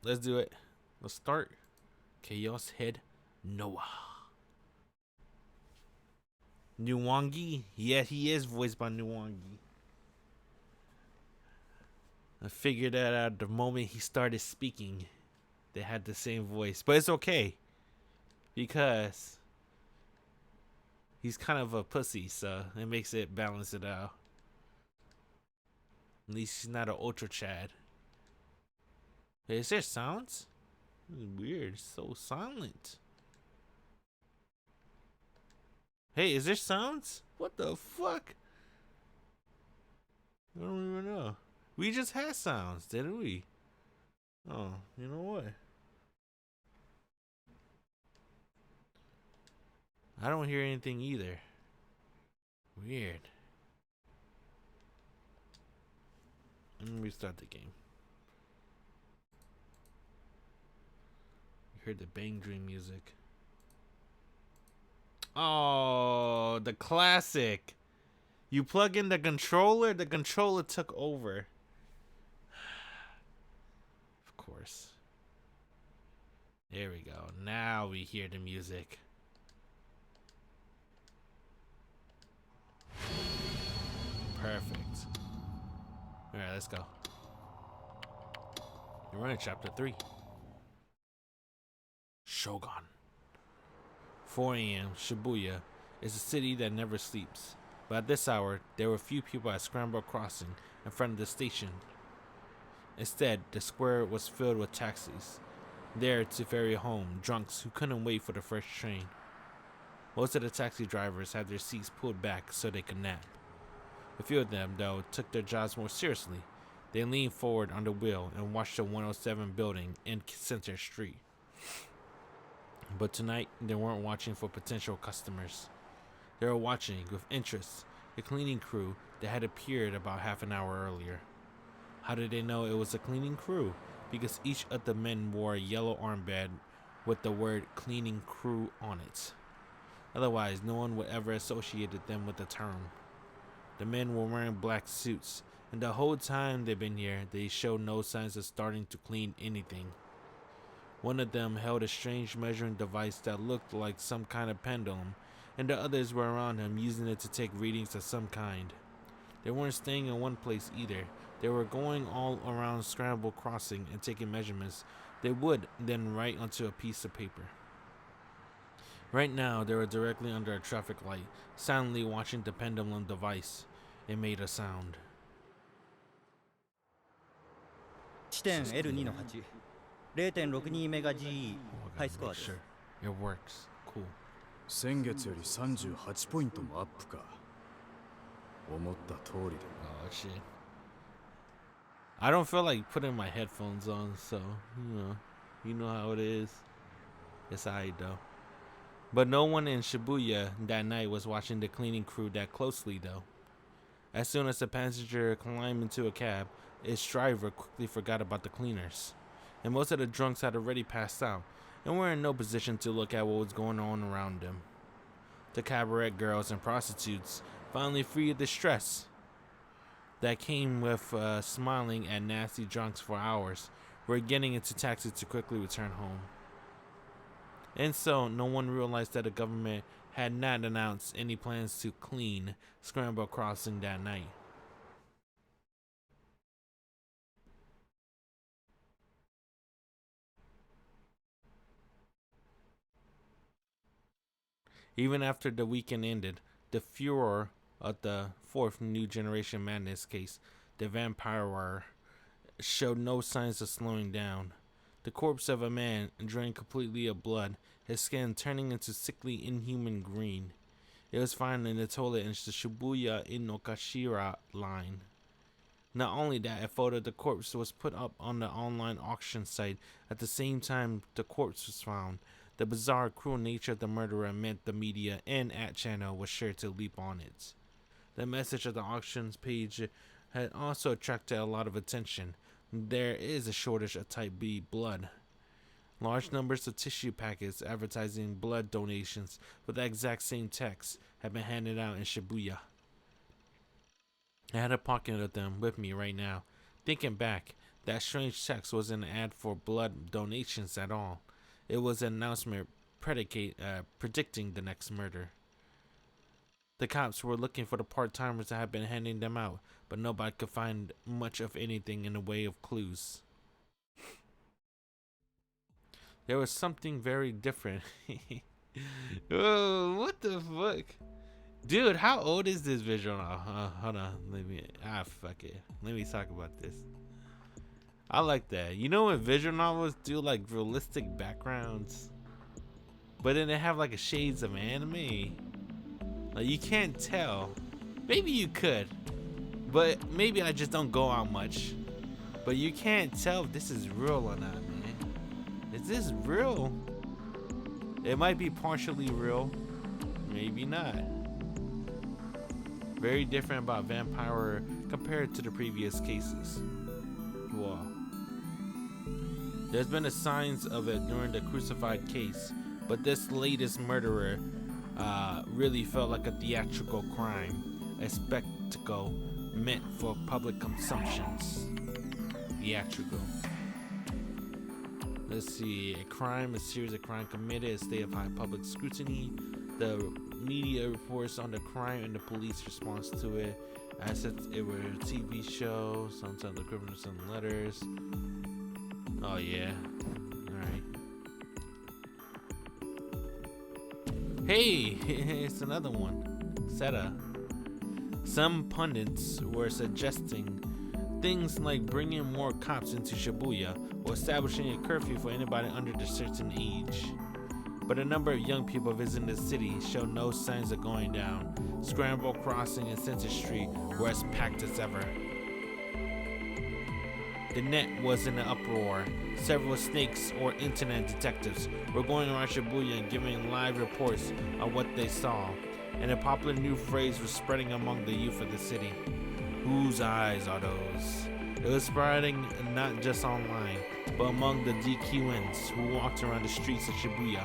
let's do it. Let's start. Chaos Head Noah. Nuwangi? Yeah, he is voiced by Nuwangi. I figured that out the moment he started speaking. They had the same voice. But it's okay. Because he's kind of a pussy, so it makes it balance it out. At least he's not an ultra Chad. Hey, is there sounds? Weird. It's so silent. Hey, is there sounds? What the fuck? I don't even know. We just had sounds, didn't we? Oh, you know what? I don't hear anything either. Weird. Let me restart the game. You heard the Bang Dream music. Oh, the classic. You plug in the controller took over. Of course. There we go. Now we hear the music. Perfect. Alright, let's go. You're running chapter 3. Shogun. 4 a.m. Shibuya is a city that never sleeps. But at this hour, there were few people at Scramble Crossing in front of the station. Instead, the square was filled with taxis, there to ferry home drunks who couldn't wait for the first train. Most of the taxi drivers had their seats pulled back so they could nap. A few of them, though, took their jobs more seriously. They leaned forward on the wheel and watched the 107 building in Center Street. But tonight, they weren't watching for potential customers. They were watching, with interest, the cleaning crew that had appeared about half an hour earlier. How did they know it was a cleaning crew? Because each of the men wore a yellow armband with the word cleaning crew on it. Otherwise, no one would ever associate them with the term. The men were wearing black suits, and the whole time they've been here, they showed no signs of starting to clean anything. One of them held a strange measuring device that looked like some kind of pendulum, and the others were around him using it to take readings of some kind. They weren't staying in one place either. They were going all around Scramble Crossing and taking measurements they would then write onto a piece of paper. Right now, they were directly under a traffic light, silently watching the pendulum device. It made a sound. 地点 L2 の8 0.62 メガ GE ハイスコアです。 It works. Cool. 先月より38ポイントもアップか。思った通りだ。 Oh shit. I don't feel like putting my headphones on, so you know how it is. It's alright though. But no one in Shibuya that night was watching the cleaning crew that closely though. As soon as the passenger climbed into a cab, its driver quickly forgot about the cleaners. And most of the drunks had already passed out and were in no position to look at what was going on around them. The cabaret girls and prostitutes finally freed the stress that came with smiling at nasty drunks for hours, were getting into taxis to quickly return home. And so, no one realized that the government had not announced any plans to clean Scramble Crossing that night. Even after the weekend ended, the furor of the fourth New Generation Madness case, the Vampire, showed no signs of slowing down. The corpse of a man drained completely of blood, his skin turning into sickly, inhuman green. It was found in the toilet in the Shibuya Inokashira line. Not only that, a photo of the corpse was put up on the online auction site at the same time the corpse was found. The bizarre, cruel nature of the murderer meant the media and @channel was sure to leap on it. The message of the auctions page had also attracted a lot of attention. There is a shortage of type B blood. Large numbers of tissue packets advertising blood donations with the exact same text have been handed out in Shibuya. I had a pocket of them with me right now. Thinking back, That strange text wasn't an ad for blood donations at all. It was an announcement predicting the next murder. The cops were looking for the part-timers that had been handing them out, but nobody could find much of anything in the way of clues. There was something very different. Oh, what the fuck? Dude, how old is this visual novel? Hold on. Fuck it. Let me talk about this. I like that. You know when visual novels do like realistic backgrounds, but then they have like a shades of anime? Like you can't tell. Maybe you could, but maybe I just don't go out much. But you can't tell if this is real or not, man. Is this real? It might be partially real, maybe not. Very different about vampire compared to the previous cases. Wow. There's been a signs of it during the crucified case, but this latest murderer really felt like a theatrical crime, a spectacle meant for public consumptions. Theatrical. Let's see, a series of crime committed, a state of high public scrutiny, the media reports on the crime and the police response to it, as if it were a TV show, sometimes the criminals send letters. Oh yeah, alright. Hey, it's another one. Seta. Some pundits were suggesting things like bringing more cops into Shibuya or establishing a curfew for anybody under a certain age. But a number of young people visiting the city showed no signs of going down. Scramble Crossing and Center Street were as packed as ever. The net was in an uproar. Several snakes or internet detectives were going around Shibuya and giving live reports on what they saw, and a popular new phrase was spreading among the youth of the city. Whose eyes are those? It was spreading not just online, but among the DQNs who walked around the streets of Shibuya.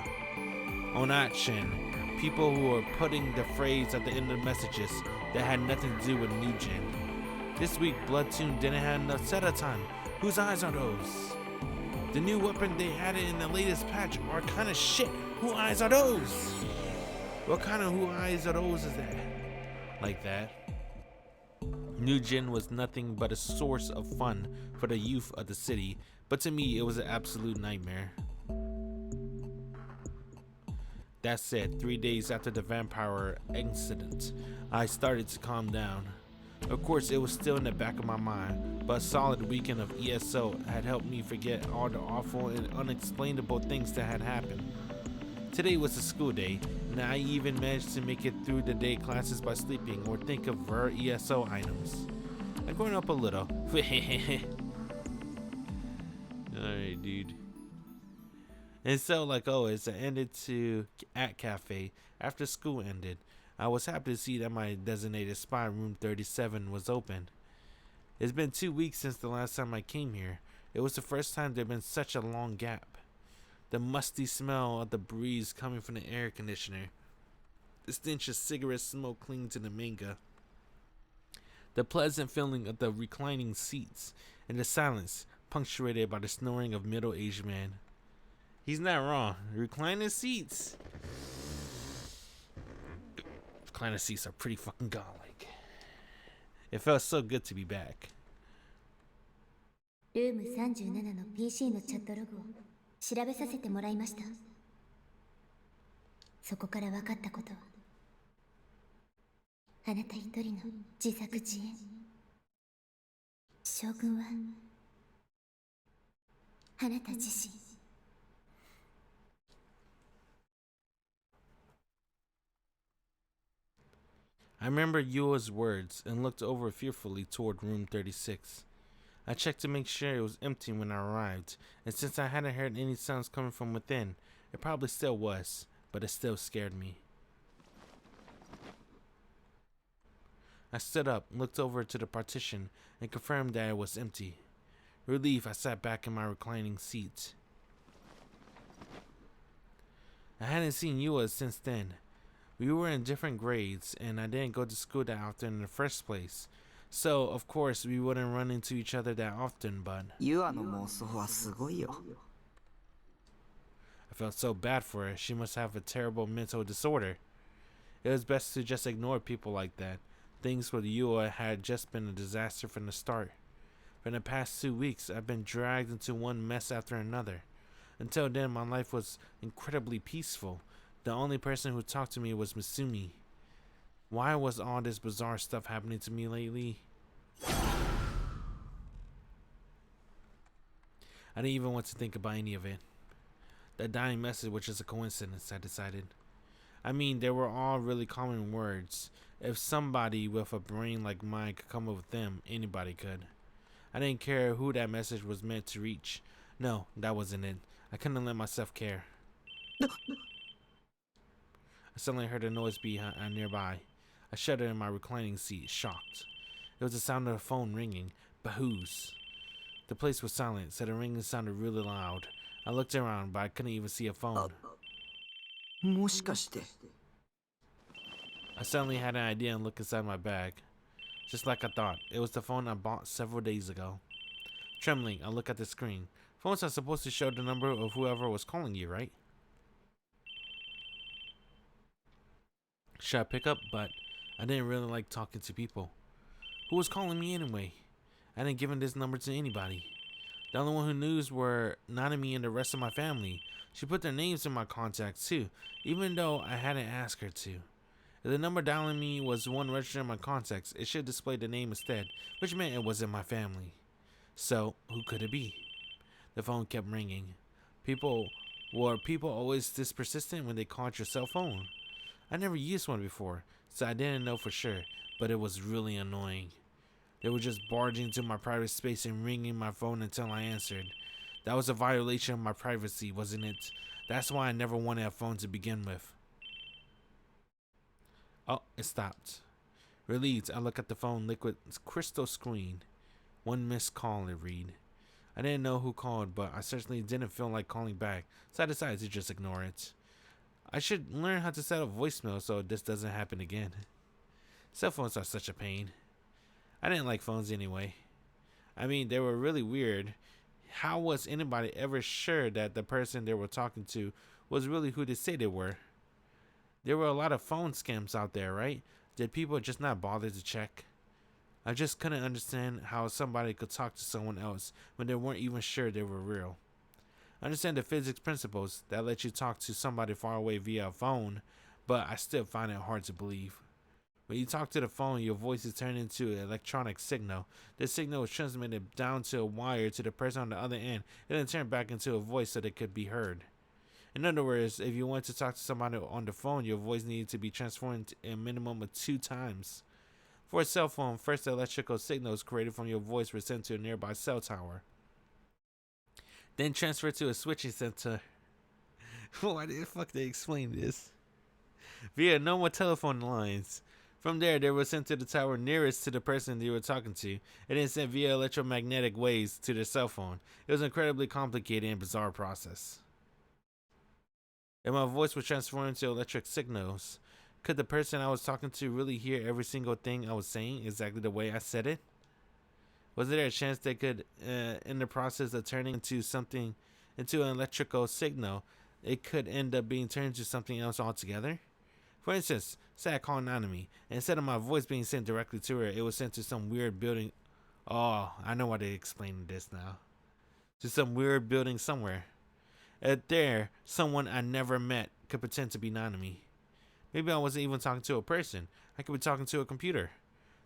On action, people who were putting the phrase at the end of messages that had nothing to do with NewGen. This week, Bloodtoon didn't have enough setup time. Whose eyes are those? The new weapon they added in the latest patch are kind of shit. Whose eyes are those? What kind of who eyes are those is that? Like that. NewGen was nothing but a source of fun for the youth of the city, but to me it was an absolute nightmare. That said, 3 days after the vampire incident, I started to calm down. Of course, it was still in the back of my mind, but a solid weekend of ESO had helped me forget all the awful and unexplainable things that had happened. Today was a school day, and I even managed to make it through the day classes by sleeping or think of rare ESO items. I'm going up a little. Alright, dude. And so, as I ended at cafe after school ended, I was happy to see that my designated spot, room 37, was open. It's been 2 weeks since the last time I came here. It was the first time there'd been such a long gap. The musty smell of the breeze coming from the air conditioner. The stench of cigarette smoke clinging to the manga. The pleasant feeling of the reclining seats, and the silence punctuated by the snoring of middle-aged man. He's not wrong. Reclining seats. Recliner seats are pretty fucking godlike. It felt so good to be back. ルーム37の PC のチャットログを調べさせてもらいました。そこから分かったことは、あなた一人の自作自演。将軍はあなた自身。I remember Yua's words and looked over fearfully toward room 36. I checked to make sure it was empty when I arrived, and since I hadn't heard any sounds coming from within, it probably still was, but it still scared me. I stood up, looked over to the partition, and confirmed that it was empty. Relief, I sat back in my reclining seat. I hadn't seen Yua since then. We were in different grades, and I didn't go to school that often in the first place, So, of course, we wouldn't run into each other that often, but ユアの妄想はすごいよ。 I felt so bad for her. She must have a terrible mental disorder. It was best to just ignore people like that. Things with Yua had just been a disaster from the start. For the past 2 weeks, I've been dragged into one mess after another. Until then, my life was incredibly peaceful. The only person who talked to me was Misumi. Why was all this bizarre stuff happening to me lately? I didn't even want to think about any of it. The dying message was just a coincidence, I decided. I mean, they were all really common words. If somebody with a brain like mine could come up with them, anybody could. I didn't care who that message was meant to reach. No, that wasn't it. I couldn't let myself care. I suddenly heard a noise behind nearby. I shuddered in my reclining seat, shocked. It was the sound of the phone ringing, but whose? The place was silent, so the ringing sounded really loud. I looked around, but I couldn't even see a phone. もしかして I suddenly had an idea and looked inside my bag. Just like I thought, it was the phone I bought several days ago. Trembling, I looked at the screen. Phones are supposed to show the number of whoever was calling you, right? Should I pick up? But I didn't really like talking to people. Who was calling me anyway? I didn't give this number to anybody. The only one who knew were Nanami and the rest of my family. She put their names in my contacts too, even though I hadn't asked her to. If the number dialing me was one registered in my contacts, it should display the name instead, which meant it wasn't my family. So, who could it be? The phone kept ringing. Were people always this persistent when they called your cell phone? I never used one before, so I didn't know for sure, but it was really annoying. They were just barging into my private space and ringing my phone until I answered. That was a violation of my privacy, wasn't it? That's why I never wanted a phone to begin with. Oh, it stopped. Relieved, I look at the phone liquid crystal screen. One missed call, it read. I didn't know who called, but I certainly didn't feel like calling back, so I decided to just ignore it. I should learn how to set up voicemail so this doesn't happen again. Cell phones are such a pain. I didn't like phones anyway. I mean, they were really weird. How was anybody ever sure that the person they were talking to was really who they say they were? There were a lot of phone scams out there, right? Did people just not bother to check? I just couldn't understand how somebody could talk to someone else when they weren't even sure they were real. I understand the physics principles that let you talk to somebody far away via a phone, but I still find it hard to believe. When you talk to the phone, your voice is turned into an electronic signal. This signal is transmitted down to a wire to the person on the other end, and then turned back into a voice so that it could be heard. In other words, if you want to talk to somebody on the phone, your voice needed to be transformed a minimum of 2 times. For a cell phone, first the electrical signals created from your voice were sent to a nearby cell tower, then transferred to a switching center. Why the fuck they explain this? Via normal telephone lines. From there, they were sent to the tower nearest to the person they were talking to, and then sent via electromagnetic waves to their cell phone. It was an incredibly complicated and bizarre process. If my voice was transformed to electric signals, could the person I was talking to really hear every single thing I was saying exactly the way I said it? Was there a chance they could, in the process of turning into an electrical signal, it could end up being turned into something else altogether? For instance, say I called Nanami, and instead of my voice being sent directly to her, it was sent to some weird building. Oh, I know why they explained this now. To some weird building somewhere. There, someone I never met could pretend to be Nanami. Maybe I wasn't even talking to a person. I could be talking to a computer.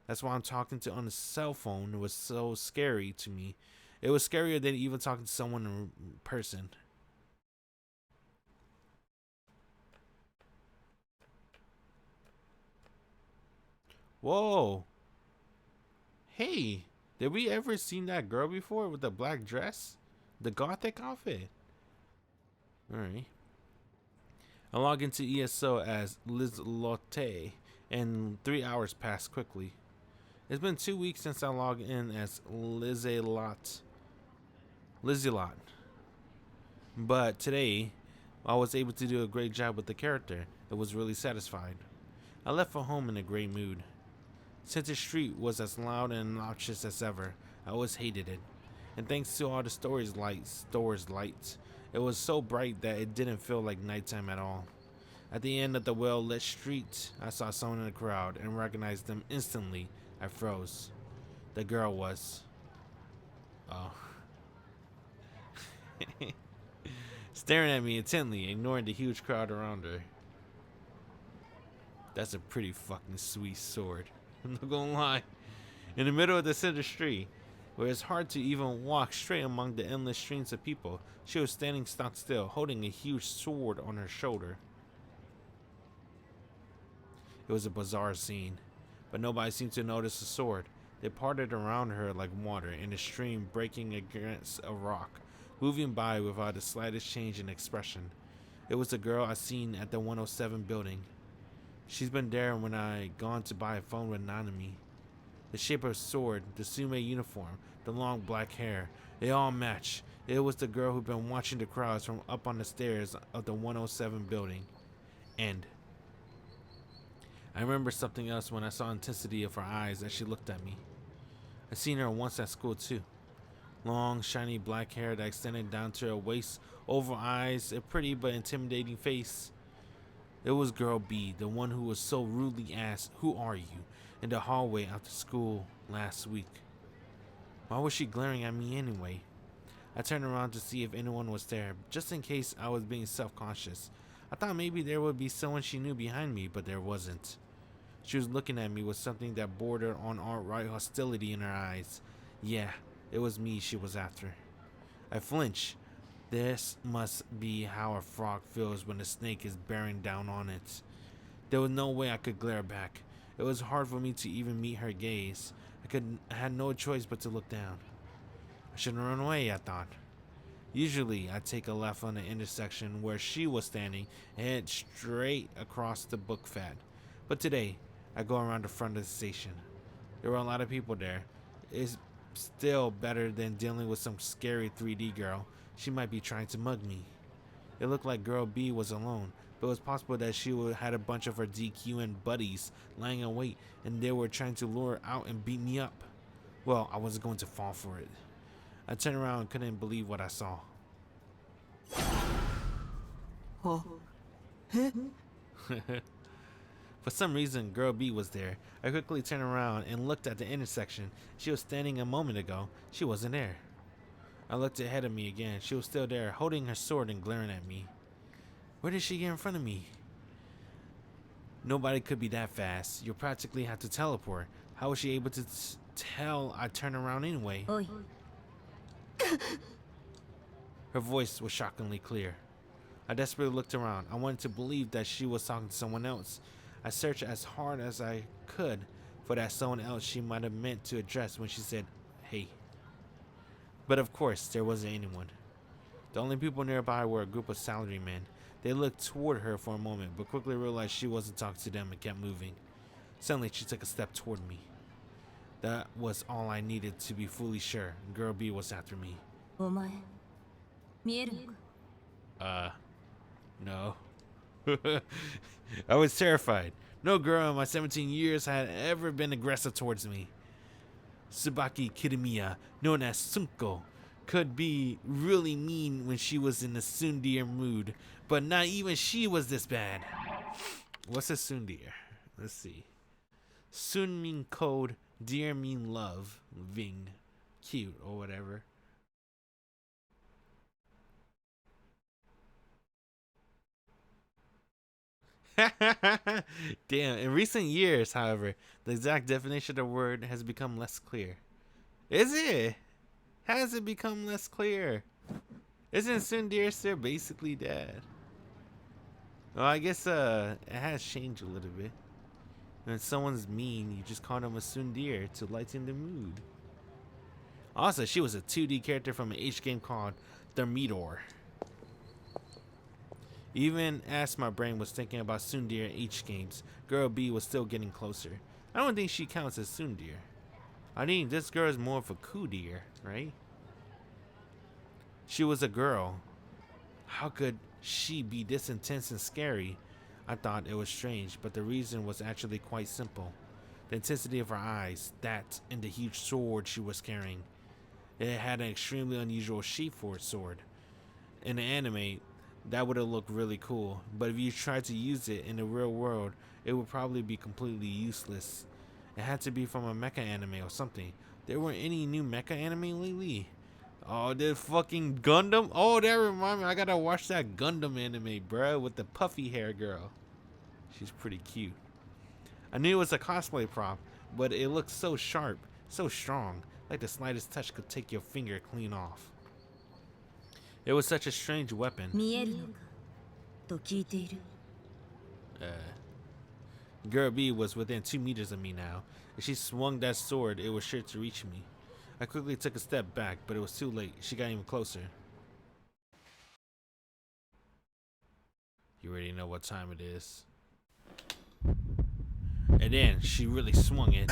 That's why I'm talking to on a cell phone. It was so scary to me. It was scarier than even talking to someone in person. Whoa. Hey, did we ever seen that girl before with the black dress? The gothic outfit? Alright. I log into ESO as Liz Lotte, and 3 hours pass quickly. It's been 2 weeks since I logged in as Lizzie-Lot. But today, I was able to do a great job with the character. It was really satisfied. I left for home in a great mood. Since the street was as loud and obnoxious as ever, I always hated it. And thanks to all the stores lights, it was so bright that it didn't feel like nighttime at all. At the end of the well-lit street, I saw someone in the crowd and recognized them instantly. I froze. The girl was... oh. Staring at me intently, ignoring the huge crowd around her. That's a pretty fucking sweet sword. I'm not gonna lie. In the middle of the center street, where it's hard to even walk straight among the endless streams of people, she was standing stock still, holding a huge sword on her shoulder. It was a bizarre scene, but nobody seemed to notice the sword. They parted around her like water in a stream breaking against a rock, moving by without the slightest change in expression. It was the girl I seen at the 107 building. She's been there when I gone to buy a phone with Nanami. The shape of her sword, the sume uniform, the long black hair, they all match. It was the girl who'd been watching the crowds from up on the stairs of the 107 building. End. I remember something else when I saw the intensity of her eyes as she looked at me. I seen her once at school too. Long, shiny black hair that extended down to her waist, oval eyes, a pretty but intimidating face. It was Girl B, the one who was so rudely asked, "Who are you?" in the hallway after school last week. Why was she glaring at me anyway? I turned around to see if anyone was there, just in case I was being self-conscious. I thought maybe there would be someone she knew behind me, but there wasn't. She was looking at me with something that bordered on outright hostility in her eyes. Yeah, it was me she was after. I flinched. This must be how a frog feels when a snake is bearing down on it. There was no way I could glare back. It was hard for me to even meet her gaze. I had no choice but to look down. I shouldn't run away, I thought. Usually, I'd take a left on the intersection where she was standing and head straight across the book fad. But today, I go around the front of the station. There were a lot of people there. It's still better than dealing with some scary 3D girl. She might be trying to mug me. It looked like Girl B was alone, but it was possible that she had a bunch of her DQ and buddies lying in wait, and they were trying to lure her out and beat me up. Well, I wasn't going to fall for it. I turned around and couldn't believe what I saw. Oh. Eh? For some reason, Girl B was there. I quickly turned around and looked at the intersection. She was standing a moment ago. She wasn't there. I looked ahead of me again. She was still there, holding her sword and glaring at me. Where did she get in front of me? Nobody could be that fast. You'll practically have to teleport. How was she able to tell I turned around anyway? Oi. Her voice was shockingly clear. I desperately looked around. I wanted to believe that she was talking to someone else. I searched as hard as I could for that someone else she might have meant to address when she said, "Hey." But of course, there wasn't anyone. The only people nearby were a group of salarymen. They looked toward her for a moment, but quickly realized she wasn't talking to them and kept moving. Suddenly, she took a step toward me. That was all I needed to be fully sure. Girl B was after me. お前見えるのか No. I was terrified. No girl in my 17 years had ever been aggressive towards me. Tsubaki Kirimiya, known as Tsunko, could be really mean when she was in a tsundere mood, but not even she was this bad. What's a tsundere? Let's see. Sun mean code, dear mean love, ving, cute or whatever. Damn, in recent years, however, the exact definition of the word has become less clear. Is it? Has it become less clear? Isn't tsundere still basically dead? Well, I guess it has changed a little bit. When someone's mean, you just call them a tsundere to lighten the mood. Also, she was a 2D character from an H game called Thermidor. Even as my brain was thinking about tsundere H games, Girl B was still getting closer. I don't think she counts as tsundere. I think this girl is more of a kudere, right? She was a girl. How could she be this intense and scary? I thought it was strange, but the reason was actually quite simple. The intensity of her eyes, that, and the huge sword she was carrying. It had an extremely unusual shape for its sword. In the anime, that would have looked really cool, but if you tried to use it in the real world, it would probably be completely useless. It had to be from a mecha anime or something. There weren't any new mecha anime lately. Oh, the fucking Gundam. Oh, that reminds me. I gotta watch that Gundam anime, bro, with the puffy hair girl. She's pretty cute. I knew it was a cosplay prop, but it looked so sharp, so strong, like the slightest touch could take your finger clean off. It was such a strange weapon. 見えるのかと聞いている。 Girl B was within 2 meters of me now. If she swung that sword, it was sure to reach me. I quickly took a step back, but it was too late. She got even closer. You already know what time it is. And then she really swung it.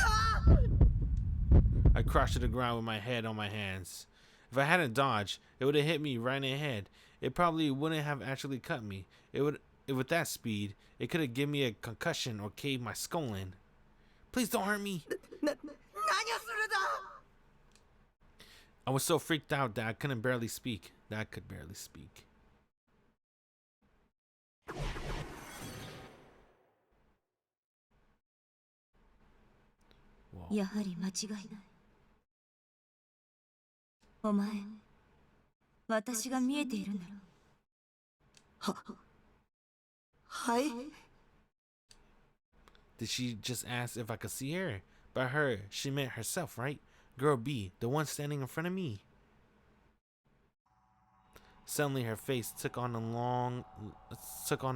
I crashed to the ground with my head on my hands. If I hadn't dodged, it would have hit me right in the head. It probably wouldn't have actually cut me. With that speed, it could have given me a concussion or caved my skull in. Please don't hurt me. I was so freaked out that I could barely speak. Whoa. やはり間違いない。お前、私が見えているんだろ。はい。 Did she just ask if I could see her? By her, she meant herself, right? Girl B, the one standing in front of me. Suddenly her face took on a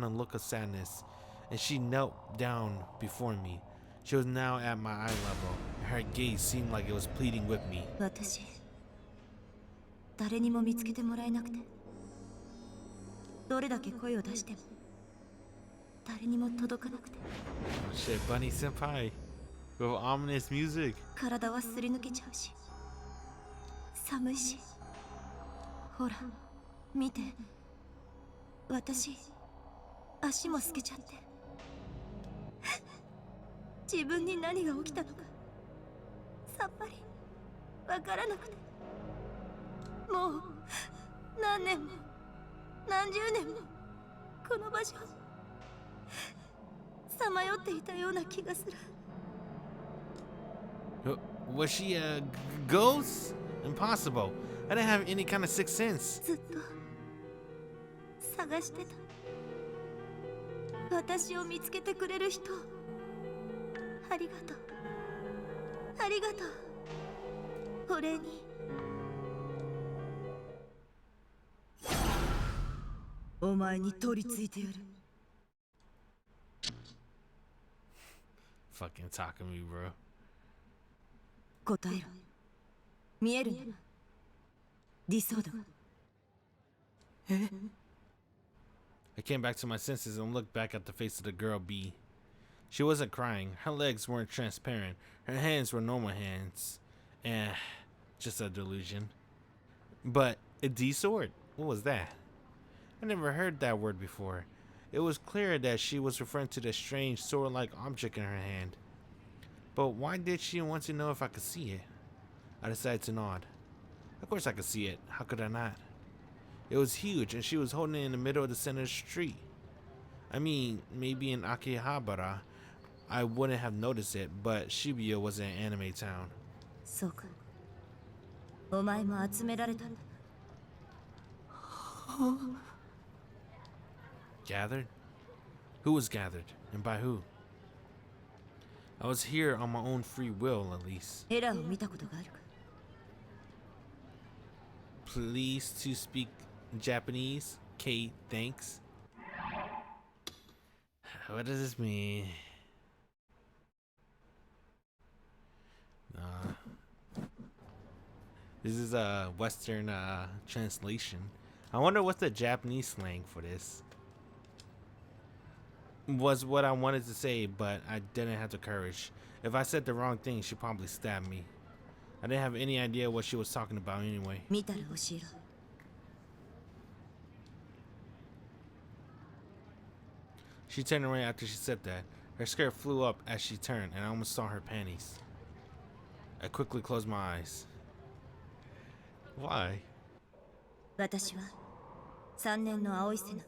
look of sadness, and she knelt down before me. She was now at my eye level, and her gaze seemed like it was pleading with me. 私、誰にも見つけてもらえなくて、どれだけ声を出しても誰にも届かなくて。 Oh shit, Bunny Senpai, with ominous music. 体はすり抜けちゃうし、寒いし。ほら、見て。私、足も透けちゃって。自分に何が起きたのか、さっぱりわからなくて。もう何年も何十年もこの場所さまよっていたような気がする。Was she a ghost? Impossible. I didn't have any kind of sixth sense. ずっと探してた。私を見つけてくれる人、ありがとう。ありがとう。お礼に。お前に取り付いてやる。 Fucking Takumi, bro. 答えろ。見えるんだな。理想度が。I came back to my senses and looked back at the face of the girl B. She wasn't crying. Her legs weren't transparent. Her hands were normal hands. Just a delusion. But a D sword? What was that? I never heard that word before. It was clear that she was referring to the strange sword-like object in her hand. But why did she want to know if I could see it? I decided to nod. Of course I could see it. How could I not? It was huge, and she was holding it in the middle of the center of the street. I mean, maybe in Akihabara, I wouldn't have noticed it, but Shibuya was an anime town. そうか。お前も集められたんだ。 Gathered? Who was gathered, and by who? I was here on my own free will, at least. エラーを見たことがあるか。 Please to speak Japanese. Kate, thanks. What does this mean? This is a Western translation. I wonder what's the Japanese slang for this. Was what I wanted to say, but I didn't have the courage. If I said the wrong thing, she'd probably stab me. I didn't have any idea what she was talking about anyway. 見たら教えろ。 She turned around after she said that. Her skirt flew up as she turned, and I almost saw her panties. I quickly closed my eyes. Why? 私は3年の青い瀬名。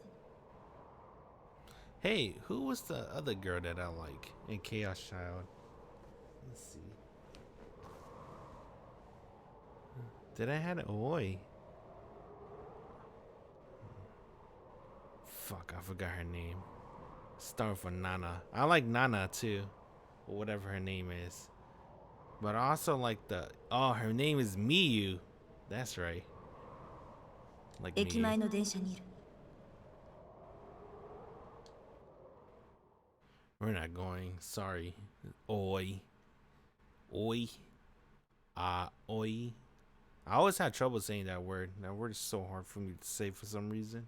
Hey, who was the other girl that I like in Chaos Child? Let's see. Did I have it? Oi. Fuck, I forgot her name. Start for Nana. I like Nana too, or whatever her name is. But I also like her name is Miyu. That's right. Like 駅前 Miyu. の電車にいる。 We're not going. Sorry. Oi. Oi. Oi. I always had trouble saying that word. That word is so hard for me to say for some reason.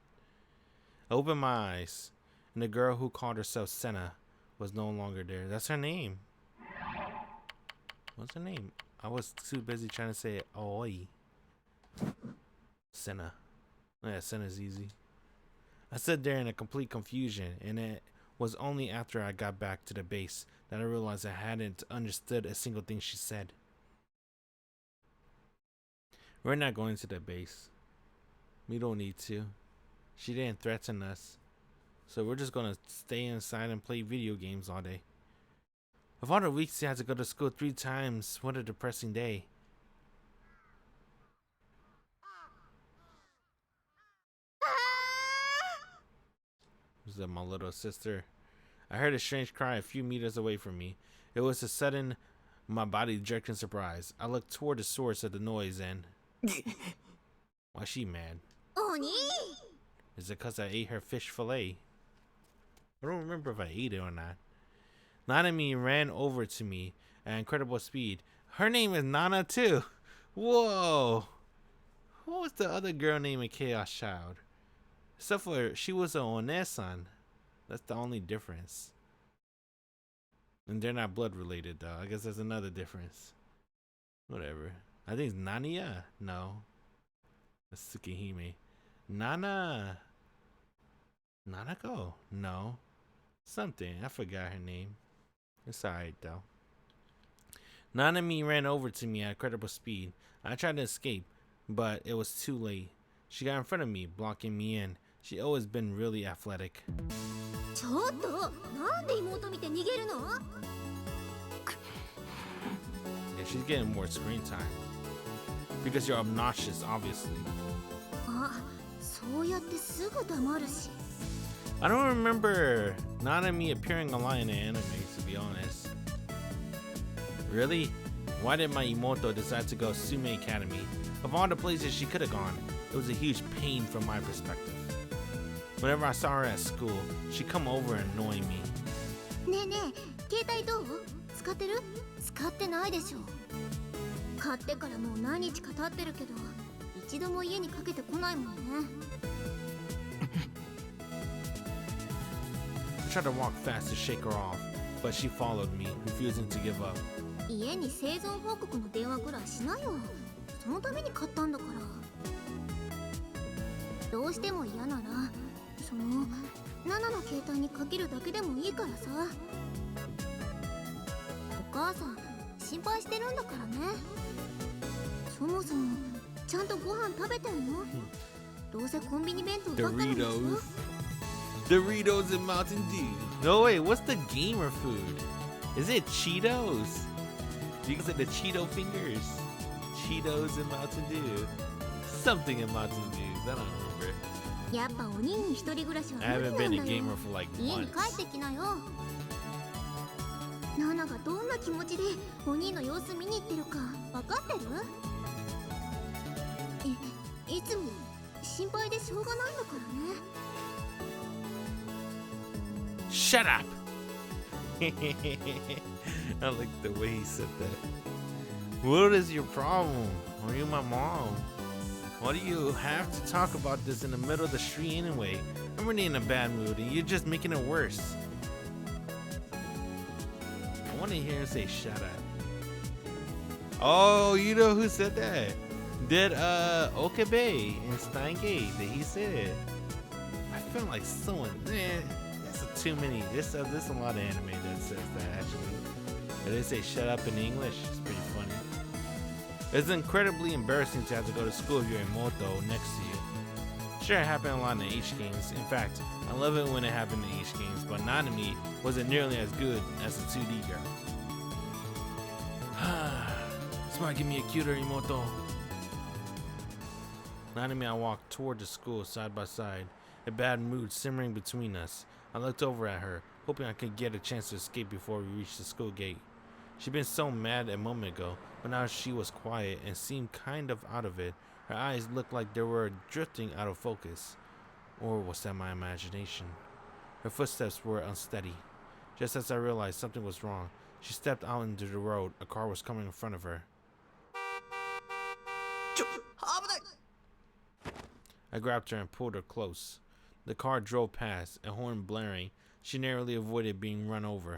I opened my eyes, and the girl who called herself Senna was no longer there. That's her name. What's her name? I was too busy trying to say it. Oi. Senna. Yeah, Senna's easy. I stood there in a complete confusion, and it was only after I got back to the base that I realized I hadn't understood a single thing she said. We're not going to the base. We don't need to. She didn't threaten us. So we're just gonna stay inside and play video games all day. Of all the weeks I had to go to school 3 times, what a depressing day. Was that my little sister? I heard a strange cry a few meters away from me. It was a sudden, my body jerked in surprise. I looked toward the source of the noise and... Why is she mad? 鬼 Is it because I ate her fish fillet? I don't remember if I ate it or not. Nanami ran over to me at incredible speed. Her name is Nana too. Whoa. What was the other girl named Chaos Child? Except for she was a Onesan. That's the only difference. And they're not blood related though. I guess that's another difference. Whatever. I think it's Nania. No. That's Tsukihime. Nana. Nanako? No. Something. I forgot her name. It's alright though. Nanami ran over to me at incredible speed. I tried to escape, but it was too late. She got in front of me, blocking me in. She always been really athletic. ちょっとなんで妹見て逃げるの Yeah, she's getting more screen time. Because you're obnoxious, obviously. あ、そうやってすぐ黙るし。 I don't remember Nanami appearing a lot in the anime, to be honest. Really? Why did my Imoto decide to go Sume Academy? Of all the places she could have gone, it was a huge pain from my perspective. Whenever I saw her at school, she'd come over and annoy me. ねえねえ、携帯どう？使ってる？使ってないでしょ。買ってからもう何日か経ってるけど、一度も家にかけてこないもんね。I tried to walk fast to shake her off, but she followed me, refusing to give up. 家に生存報告の電話ぐらいしなよ。そのために買ったんだから。どうしても嫌なら、そのナナの携帯にかけるだけでもいいからさ。お母さん心配してるんだからね。そもそもちゃんとご飯食べてんの？どうせコンビニ弁当ばっかりでしょ。 Doritos and Mountain Dew. No, wait, what's the gamer food? Is it Cheetos? You can say the Cheeto fingers. Cheetos and Mountain Dew. Something in Mountain Dew. I don't remember. やっぱお兄に一人暮らしは I 無理 haven't なん been だ a よ。 gamer for like 家に months. 帰ってきなよ。ナナがどんな気持ちでお兄の様子見に行ってるか分かってる？いつも心配でしょうがないんだからね。Shut up! I like the way he said that. What is your problem? Are you my mom? Why do you have to talk about this in the middle of the street anyway? I'm really in a bad mood and you're just making it worse. I want to hear him say shut up. Oh, you know who said that? Did Okabe in Steingate that he said. I feel like someone, man, It's too many. There's a lot of anime that says that actually. But they say shut up in English. It's pretty funny. It's incredibly embarrassing to have to go to school if you're a moto next to you. Sure, it happened a lot in the H games. In fact, I love it when it happened in the H games, but Nanami wasn't nearly as good as the 2D girl. Somebody give me a cuter Imoto. Nanami and I walked toward the school side by side, a bad mood simmering between us. I looked over at her, hoping I could get a chance to escape before we reached the school gate. She'd been so mad a moment ago, but now she was quiet and seemed kind of out of it. Her eyes looked like they were drifting out of focus. Or was that my imagination? Her footsteps were unsteady. Just as I realized something was wrong, she stepped out into the road. A car was coming in front of her. I grabbed her and pulled her close. The car drove past, a horn blaring. She narrowly avoided being run over.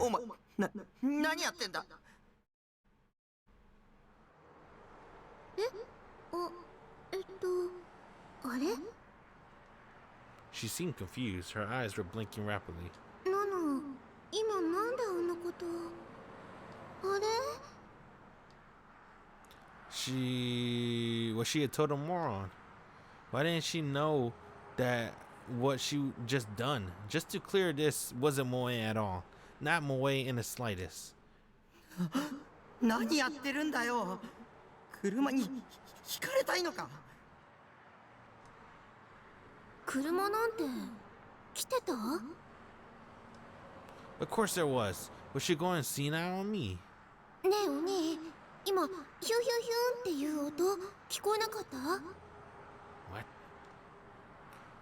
She seemed confused. Her eyes were blinking rapidly. Was she a total moron? Why didn't she know that what she just done? Just to clear this, wasn't moe at all. Not moe in the slightest. 何やってるんだよ。車にひかれたいのか。車なんて来てた？ Of course there was. Was she going senile on me? ねえお兄、今ヒュンヒュンヒュンっていう音聞こえなかった？ What?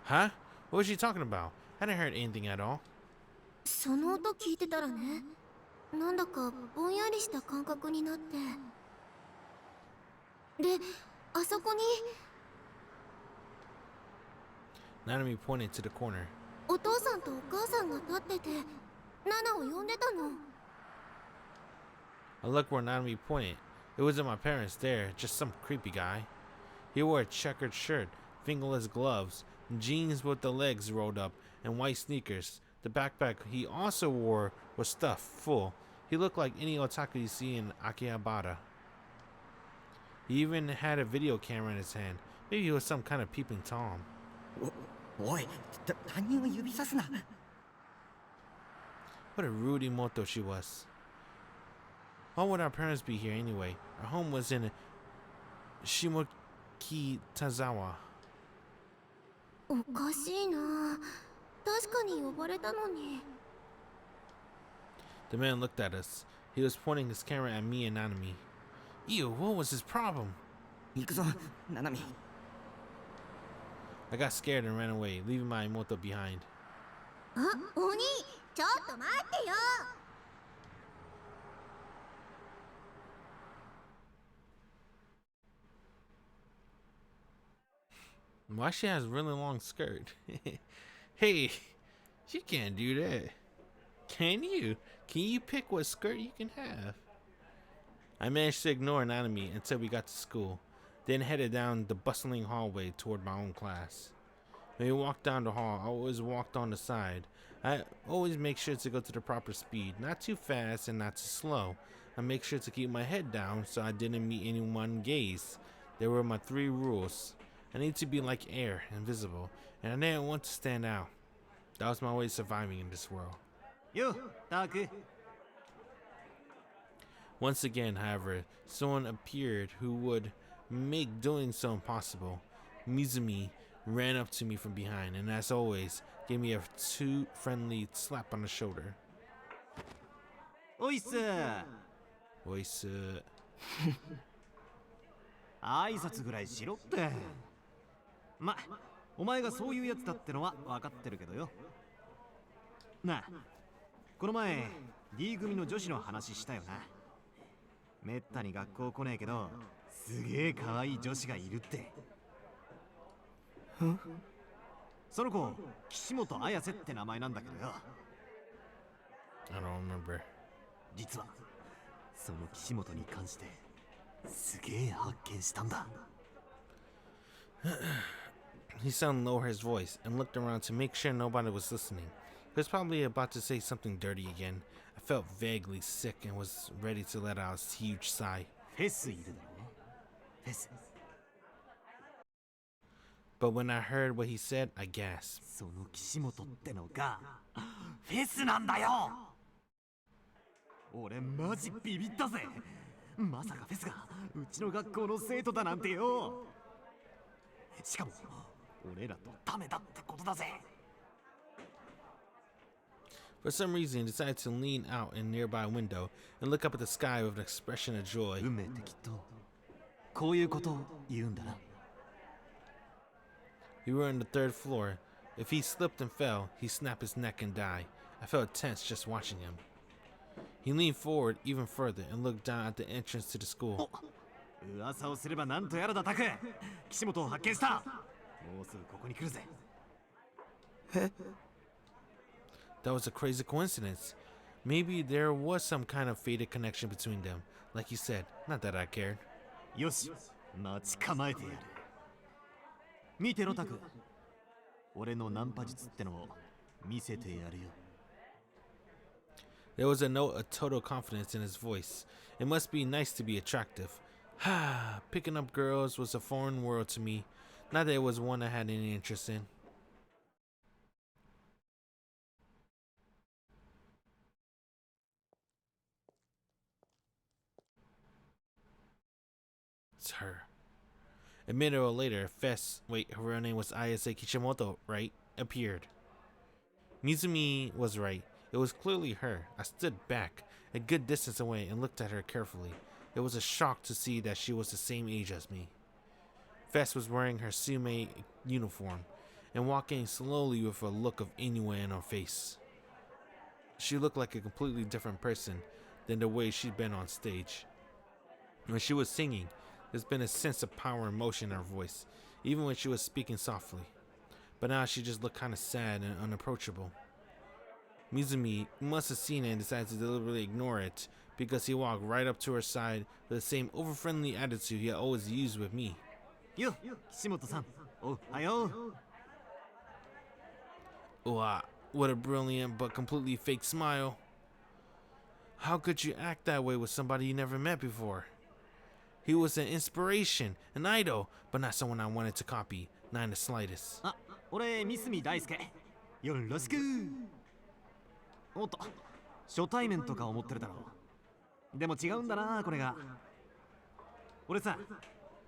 Huh? What was she talking about? I didn't hear anything at all. その音聞いてたらね、なんだかぼんやりした感覚になって。で、あそこに Nanami pointed to the corner. お父さんとお母さんが立ってて、ナナを呼んでたの。 I looked where Nanami pointed. It wasn't my parents there, just some creepy guy. He wore a checkered shirt, fingerless gloves, jeans with the legs rolled up, and white sneakers. The backpack he also wore was stuffed full. He looked like any otaku you see in Akihabara. He even had a video camera in his hand. Maybe he was some kind of peeping Tom. おい、他人を指さすな。 What a rude Imoto she was. Why would our parents be here anyway? Our home was in Shimokitazawa. おかしいな。確かに呼ばれたのに。 The man looked at us. He was pointing his camera at me and Nanami. Ew, what was his problem? 行くぞ、ナナミ。 I got scared and ran away, leaving my Imoto behind. あ、お兄、ちょっと待ってよ。 Why she has a really long skirt? Hey, she can't do that. Can you? Can you pick what skirt you can have? I managed to ignore Nanami until we got to school, then headed down the bustling hallway toward my own class. When we walked down the hall, I always walked on the side. I always make sure to go to the proper speed, not too fast and not too slow. I make sure to keep my head down so I didn't meet anyone's gaze. There were my 3 rules. I need to be like air, invisible, and I didn't want to stand out. That was my way of surviving in this world. Yo, Taku. Once again, however, someone appeared who would make doing so impossible. Mizumi ran up to me from behind and, as always, gave me a too friendly slap on the shoulder. Oisu. Oisu. 挨拶ぐらいしろって。ま、お前がそういうやつだってのは分かってるけどよ。なあ、この前 D 組の女子の話したよな。めったに学校来ねえけど、すげえ可愛い女子がいるって。その子、岸本綾瀬って名前なんだけどよ。I don't remember. 実は、その岸本に関して、すげえ発見したんだ。He suddenly lowered his voice and looked around to make sure nobody was listening. He was probably about to say something dirty again. I felt vaguely sick and was ready to let out a huge sigh. フェスいるだろフェス But when I heard what he said, I gasped. その岸本ってのがフェスなんだよ俺マジビビったぜまさかフェスがうちの学校の生徒だなんてよしかも俺らとタメだってことだぜ For some reason, he decided to lean out in a nearby window and look up at the sky with an expression of joy. 運命ってきっとこういうことを言うんだな We were on the third floor. If he slipped and fell, he'd snap his neck and die. I felt tense just watching him. He leaned forward even further and looked down at the entrance to the school. 噂をすればなんとやらだタク岸本を発見したもうすぐここに来るぜ That was a crazy coincidence. Maybe there was some kind of fated connection between them. Like you said, not that I cared. よし待ち構えてやる見てろタク俺のナンパ術ってのを見せてやるよ There was a note of total confidence in his voice. It must be nice to be attractive. Ha! Picking up girls was a foreign world to me. Not that it was one I had any interest in. It's her. A minute or later, her real name was Ayase Kishimoto, right? Appeared. Mizumi was right. It was clearly her. I stood back, a good distance away, and looked at her carefully. It was a shock to see that she was the same age as me. Fess was wearing her sume uniform and walking slowly with a look of ennui in her face. She looked like a completely different person than the way she'd been on stage. When she was singing, there's been a sense of power and motion in her voice, even when she was speaking softly. But now she just looked kind of sad and unapproachable. Mizumi must have seen it and decided to deliberately ignore it because he walked right up to her side with the same over-friendly attitude he had always used with me. Yo, Kishimoto-san. Oh, hayo. Wow, what a brilliant but completely fake smile. How could you act that way with somebody you never met before? He was an inspiration, an idol, but not someone I wanted to copy, not in the slightest. あ、俺三角大輔。よろしく。おっと、初対面とか思ってるだろう。でも違うんだな、これが。俺さ、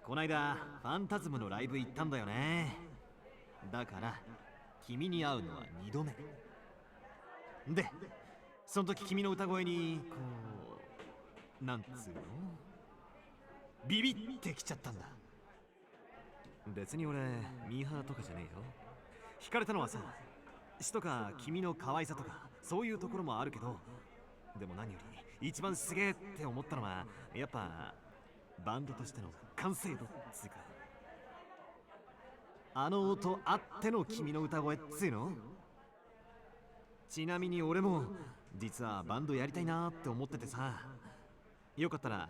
こないだファンタズムのライブ行ったんだよね。だから、君に会うのは2度目。で、その時君の歌声に、こう、なんつうのビビってきちゃったんだ。別に俺ミーハーとかじゃねえよ。惹かれたのはさ、詩とか君の可愛さとかそういうところもあるけど、でも何より一番すげえって思ったのはやっぱバンドとしての完成度っつうか、あの音あっての君の歌声っつうの。ちなみに俺も実はバンドやりたいなって思っててさ、よかったら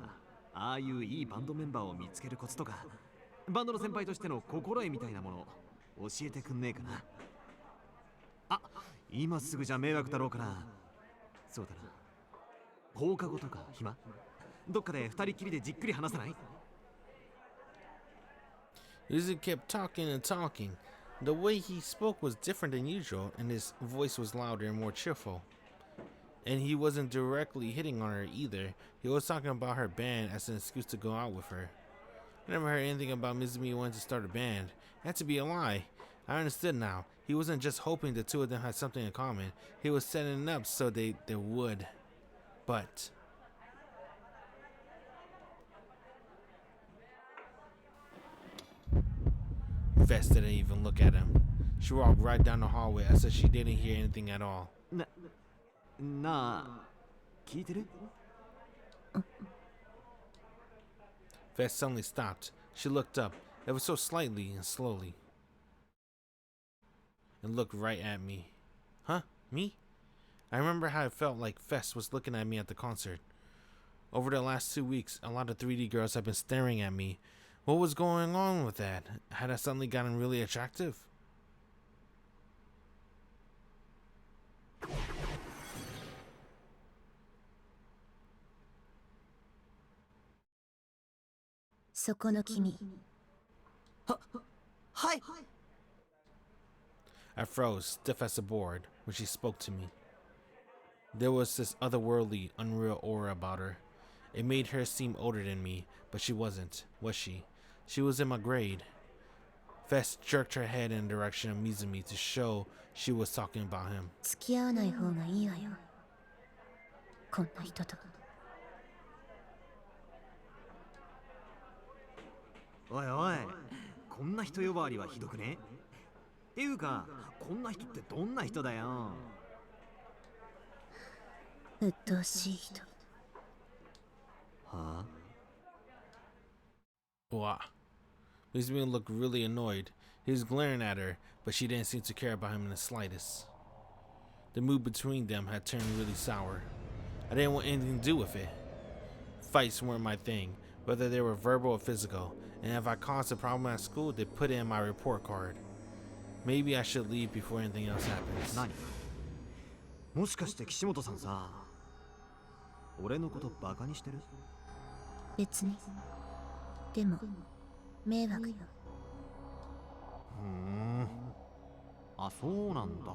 ああいういいバンドメンバーを見つけるコツとか、バンドの先輩としての心得みたいなもの教えてくんねえかな。あ、今すぐじゃ迷惑だろうから。そうだな、放課後とか暇？どっかで二人きりでじっくり話さない？ Yuzu kept talking and talking. The way he spoke was different than usual, and his voice was louder and more cheerful. And he wasn't directly hitting on her either. He was talking about her band as an excuse to go out with her. I never heard anything about Mizumi wanting to start a band. It had to be a lie. I understood now. He wasn't just hoping the two of them had something in common. He was setting it up so they would. But... Vest didn't even look at him. She walked right down the hallway as if she didn't hear anything at all. なあ、聞いてる？ Vest suddenly stopped. She looked up, ever so slightly and slowly, and looked right at me. Huh? Me? I remember how it felt like Fest was looking at me at the concert. Over the last 2 weeks, a lot of 3D girls have been staring at me. What was going on with that? Had I suddenly gotten really attractive? そこの君。はい。 I froze, stiff as a board, when she spoke to me. There was this otherworldly, unreal aura about her. It made her seem older than me, but she wasn't, was she? She was in my grade. Fess jerked her head in the direction of Mizumi to show she was talking about him. 付き合わない方がいいわよ。こんな人と。おいおい、こんな人呼ばわりはひどくね？っていうか、こんな人ってどんな人だよ。鬱陶しい人。はあ？ Wow. Mizumi looked really annoyed. He was glaring at her, but she didn't seem to care about him in the slightest. The mood between them had turned really sour. I didn't want anything to do with it. Fights weren't my thing, whether they were verbal or physical, and if I caused a problem at school, they put it in my report card. Maybe I should leave before anything else happens. 何？もしかして岸本さんさ、俺のことバカにしてる？別に。でも、迷惑よ。あ、そうなんだ。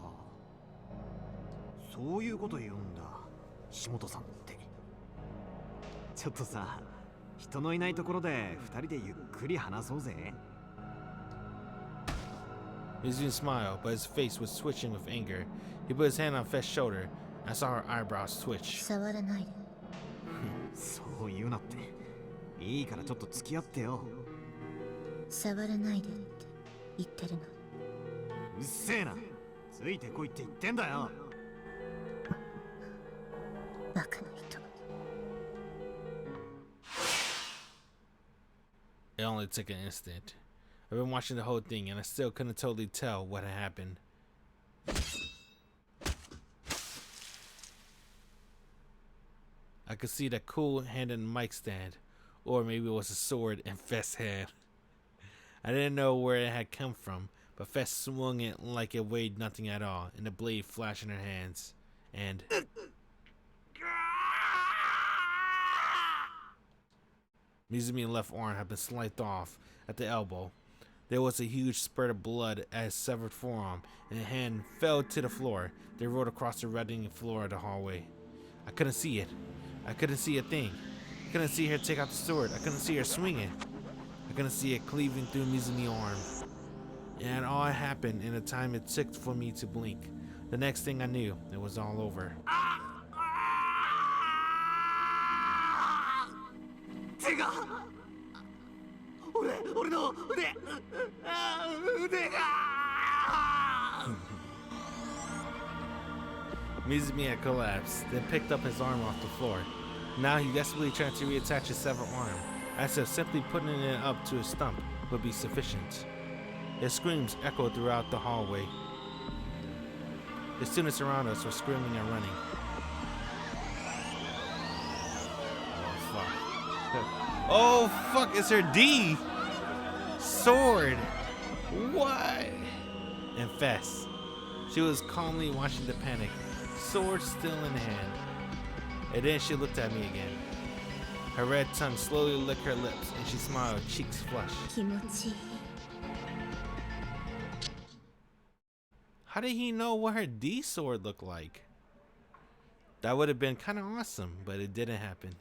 そういうこと言うんだ、岸本さんって。ちょっとさ、人のいないところで二人でゆっくり話そうぜ。Mizumi smiled, but his face was twitching with anger. He put his hand on Fess's shoulder, and I saw her eyebrows twitch. 触らないで。そう言うなって。いいからちょっと付き合ってよ。触らないでって言ってるの。うっせえな。ついてこいって言ってんだよ。バカな人。It only took an instant. I've been watching the whole thing, and I still couldn't totally tell what had happened. I could see that cool-handed mic stand, or maybe it was a sword in Fess's hand. I didn't know where it had come from, but Fess swung it like it weighed nothing at all, and the blade flashed in her hands. And Mizumi's left arm had been sliced off at the elbow. There was a huge spurt of blood at his severed forearm, and the hand fell to the floor. They rolled across the reddening floor of the hallway. I couldn't see it. I couldn't see a thing. I couldn't see her take out the sword. I couldn't see her swing it. I couldn't see it cleaving through Mizumi's arm. And all happened in the time it took for me to blink. The next thing I knew, it was all over. 手が、俺の腕が。Mizumi had collapsed, then picked up his arm off the floor. Now he desperately tried to reattach his severed arm, as if simply putting it up to his stump would be sufficient. His screams echoed throughout the hallway. The students around us were screaming and running. Oh fuck, it's her D! Sword! What? And Fess. She was calmly watching the panic, sword still in hand. And then she looked at me again. Her red tongue slowly licked her lips, and she smiled, cheeks flushed. 気持ちいい。 How did he know what her D sword looked like? That would have been kind of awesome, but it didn't happen.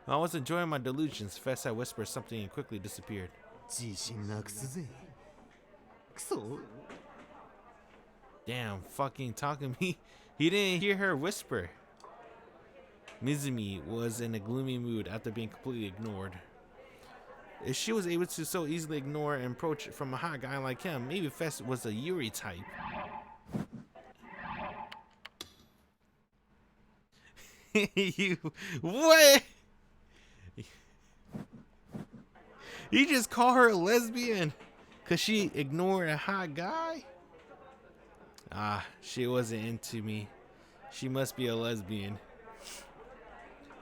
While I was enjoying my delusions, Fess had whispered something and quickly disappeared. 自信なくすぜ。くそ。 Damn, fucking Takumi. He didn't hear her whisper. Mizumi was in a gloomy mood after being completely ignored. If she was able to so easily ignore an approach from a hot guy like him, maybe Fess was a Yuri type. You what? You just call her a lesbian cause she ignored a hot guy? Ah, she wasn't into me. She must be a lesbian.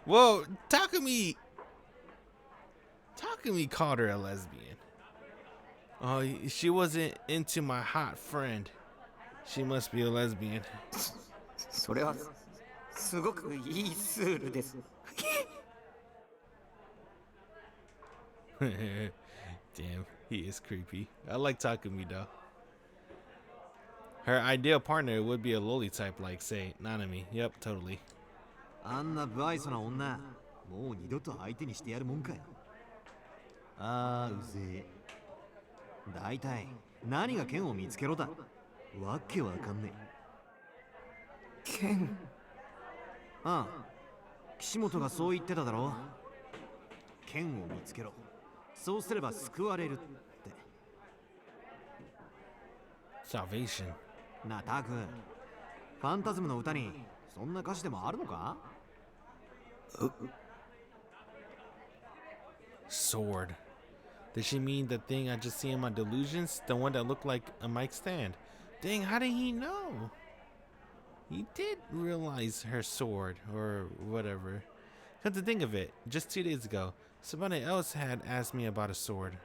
Whoa, Takumi called her a lesbian. Oh, she wasn't into my hot friend. She must be a lesbian. それはすごくいいスールです。Damn, he is creepy. I like Takumi though. Her ideal partner would be a loli type like, say, Nanami. Yep, totally. あんな不愛想な女もう二度と相手にしてやるもんかよ。あーうぜえ。大体何が剣を見つけろだ。わけわかんねえ。剣。ああ、岸本がそう言ってただろ。剣を見つけろ。そうすれば救われるって。Salvation. なあタク、ファンタズムの歌にそんな歌詞でもあるのか？ Sword. Did she mean the thing I just see in my delusions? The one that looked like a mic stand? Dang, how did he know? He did realize her sword, or whatever. Come to think of it, just 2 days ago, somebody else had asked me about a sword.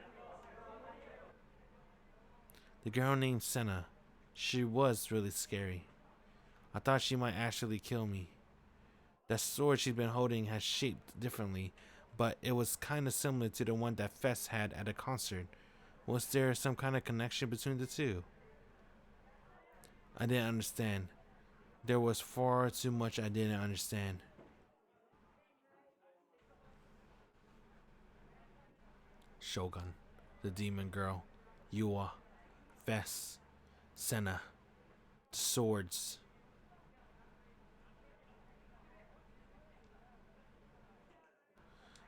The girl named Senna. She was really scary. I thought she might actually kill me. That sword she'd been holding has shaped differently, but it was kind of similar to the one that Fess had at a concert. Was there some kind of connection between the two? I didn't understand. There was far too much I didn't understand. Shogun, the demon girl, Yua, Fess, Senna, the swords.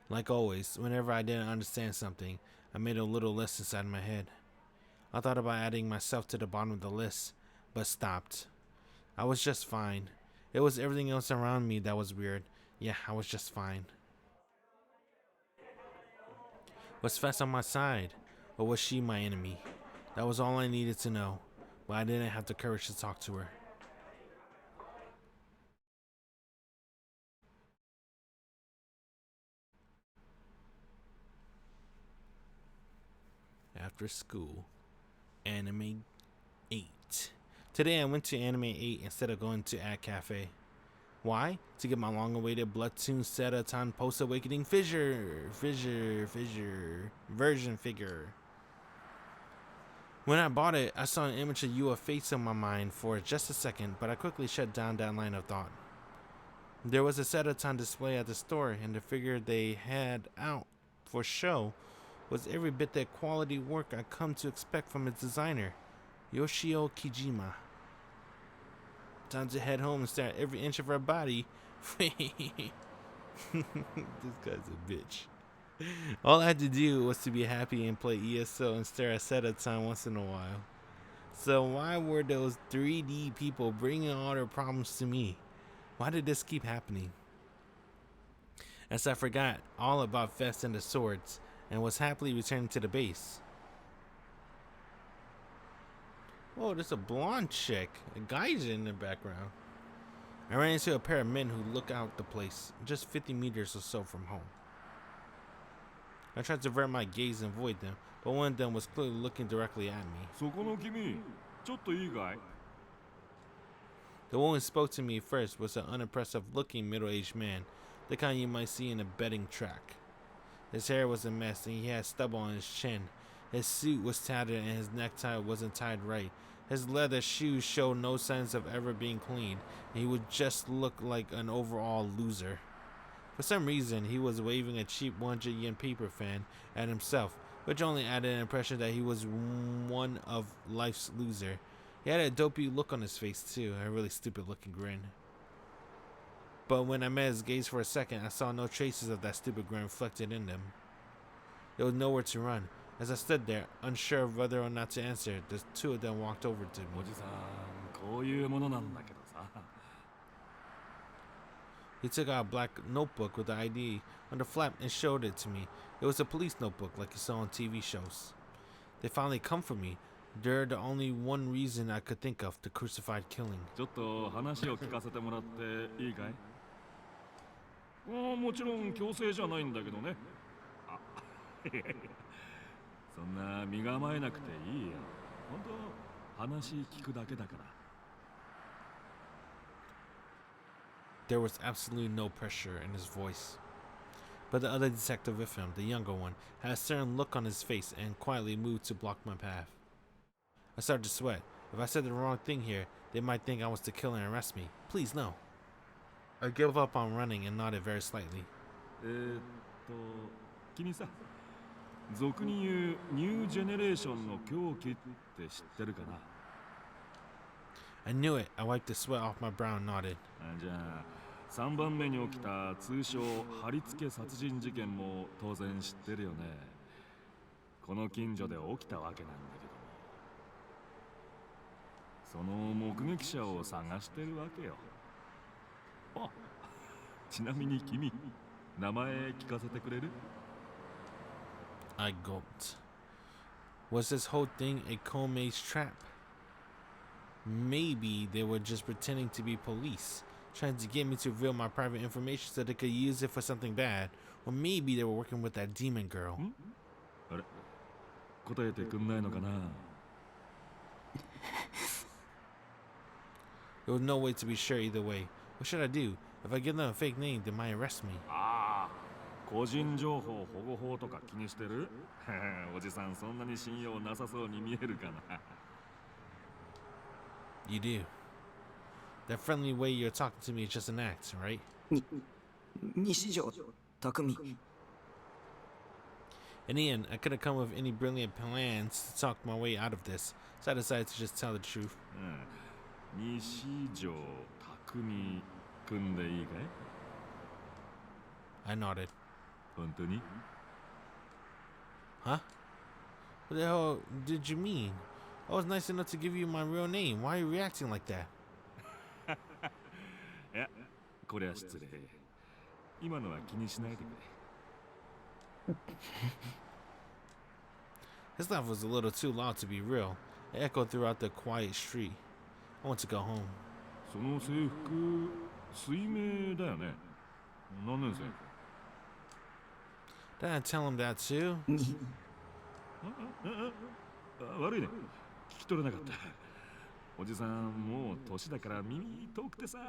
Like always, whenever I didn't understand something, I made a little list inside my head. I thought about adding myself to the bottom of the list, but stopped. I was just fine. It was everything else around me that was weird. Yeah, I was just fine. Was Fess on my side, or was she my enemy? That was all I needed to know, but I didn't have the courage to talk to her. After school, Anime 8. Today I went to Anime 8 instead of going to Ad Cafe. Why? To get my long-awaited Bloodtoon Setaton post-awakening version figure. When I bought it, I saw an image of Yua face in my mind for just a second, but I quickly shut down that line of thought. There was a Setaton display at the store, and the figure they had out for show was every bit the quality work I come to expect from its designer, Yoshio Kijima. Time to head home and stare at every inch of her body. This guy's a bitch. All I had to do was to be happy and play ESO and stare at Setaton once in a while. So why were those 3D people bringing all their problems to me? Why did this keep happening? As I forgot all about Fest and the swords and was happily returning to the base. Whoa, there's a blonde chick, a geyser in the background. I ran into a pair of men who look out the place, just 50 meters or so from home. I tried to avert my gaze and avoid them, but one of them was clearly looking directly at me. そこの君、ちょっといいかい？ The one who spoke to me first was an unimpressive-looking middle-aged man, the kind you might see in a betting track. His hair was a mess, and he had stubble on his chin. His suit was tattered, and his necktie wasn't tied right. His leather shoes showed no signs of ever being cleaned, and he would just look like an overall loser. For some reason, he was waving a cheap 100 yen paper fan at himself, which only added an impression that he was one of life's loser. He had a dopey look on his face too, a really stupid looking grin. But when I met his gaze for a second, I saw no traces of that stupid grin reflected in them. There was nowhere to run. As I stood there, unsure of whether or not to answer, the two of them walked over to me. おじさん、こういうものなんだけどさ。 He took out a black notebook with the ID on the flap and showed it to me. It was a police notebook like you saw on TV shows. They finally come for me. They're the only one reason I could think of, the crucified killing. ちょっと話を聞かせてもらっていいかい？もちろん強制じゃないんだけどね。あ、そんな身構えなくていいよ。本当話聞くだけだから。 There was absolutely no pressure in his voice. But the other detective with him, the younger one, had a certain look on his face and quietly moved to block my path. I started to sweat. If I said the wrong thing here, they might think I was the killer and arrest me. Please, no. I gave up on running and nodded very slightly. 君さ、俗に言うニュージェネレーションの狂気って知ってるかな？ I knew it. I wiped the sweat off my brow and nodded. じゃあ3番目に起きた通称貼り付け殺人事件も当然知ってるよね。この近所で起きたわけなんだけど、その目撃者を探してるわけよ。あ、ちなみに君、名前聞かせてくれる？ I gulped. Was this whole thing a Kome's trap? Maybe they were just pretending to be police, trying to get me to reveal my private information so they could use it for something bad. Or maybe they were working with that demon girl. あれ、答えてくんないのかな？ There was no way to be sure either way. What should I do? If I give them a fake name, they might arrest me. ああ、個人情報保護法とか気にしてる？おじさんそんなに信用なさそうに見えるかな？ You do. That friendly way you're talking to me is just an act, right? 西条匠 In the end, I couldn't come up with any brilliant plans to talk my way out of this, so I decided to just tell the truth. 西条匠くんでいいかい？ I nodded. 本当に？ Huh? What the hell did you mean? I was nice enough to give you my real name. Why are you reacting like that? いや、これは失礼。今のは気にしないでくれ。His laugh was a little too loud to be real. It echoed throughout the quiet street. I want to go home. その制服、水明だよね。何年生？ Did I tell him that too? 悪いね。聞き取れなかった。おじさん、もう年だから耳遠くてさ。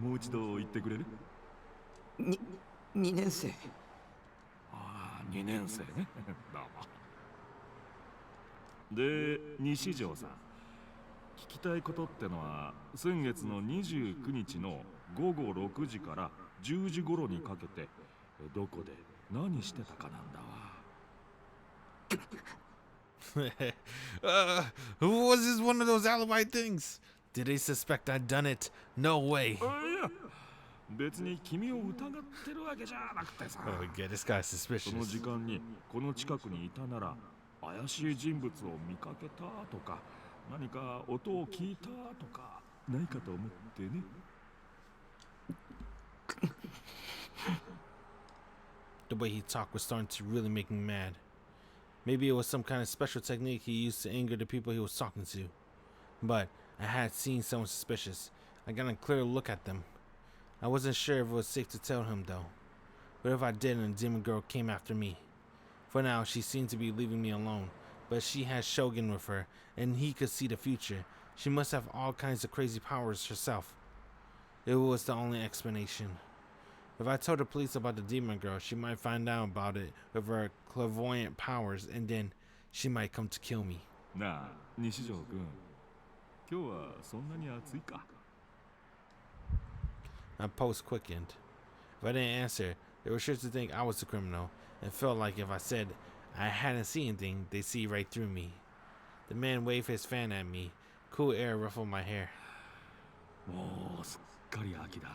もう一度言ってくれる2年生ああ、2年生ね。どうも。で、西条さん。聞きたいことってのは、先月の29日の午後6時から10時頃にかけて、どこで何してたかなんだわ。Was this one of those alibi things? Did they suspect I'd done it? No way. いや、別に君を疑ってるわけじゃなくてさ。Oh, yeah, this guy's その suspicious. 時間にこの近くにいたなら、怪しい人物を見かけたとか、何か音を聞いたとか、ないかと思ってね。The way he talked was starting to really make me mad. Maybe it was some kind of special technique he used to anger the people he was talking to. But I had seen someone suspicious. I got a clear look at them. I wasn't sure if it was safe to tell him though. What if I did and the demon girl came after me? For now, she seemed to be leaving me alone, but she had Shogun with her, and he could see the future. She must have all kinds of crazy powers herself. It was the only explanation. If I told the police about the demon girl, she might find out about it with her clairvoyant powers, and then she might come to kill me. なあ、西条君。今日はそんなに暑いか？ My pulse quickened. If I didn't answer, they were sure to think I was the criminal, and felt like if I said I hadn't seen anything, they'd see right through me. The man waved his fan at me. Cool air ruffled my hair. もうすっかり秋だ。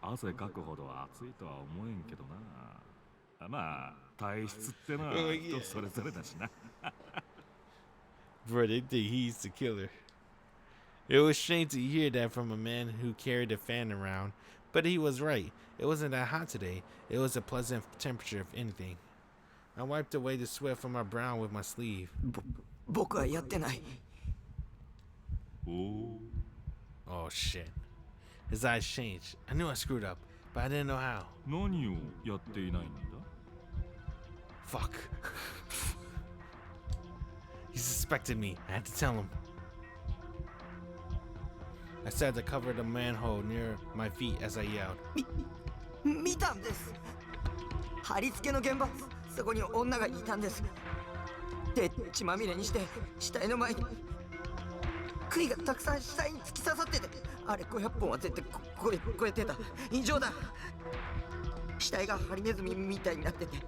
汗かくほど暑いとは思えんけどな。まあ、体質ってのは人それぞれだしな。Bro, they think he's the killer. It was strange to hear that from a man who carried a fan around, but he was right. It wasn't that hot today. It was a pleasant temperature, if anything. I wiped away the sweat from my brow with my sleeve. 僕はやってない お Oh shit. His eyes changed. I knew I screwed up, but I didn't know how. 何をやっていないんだ？ Fuck. He suspected me. I had to tell him. I started to cover the manhole near my feet as I yelled. 見たんです貼り付けの現場、そこに女がいたんです。で、血まみれにして死体の前に杭がたくさん死体に突き刺さってて、あれ500本は絶対超えてた。異常だ。死体がハリネズミみたいになってて、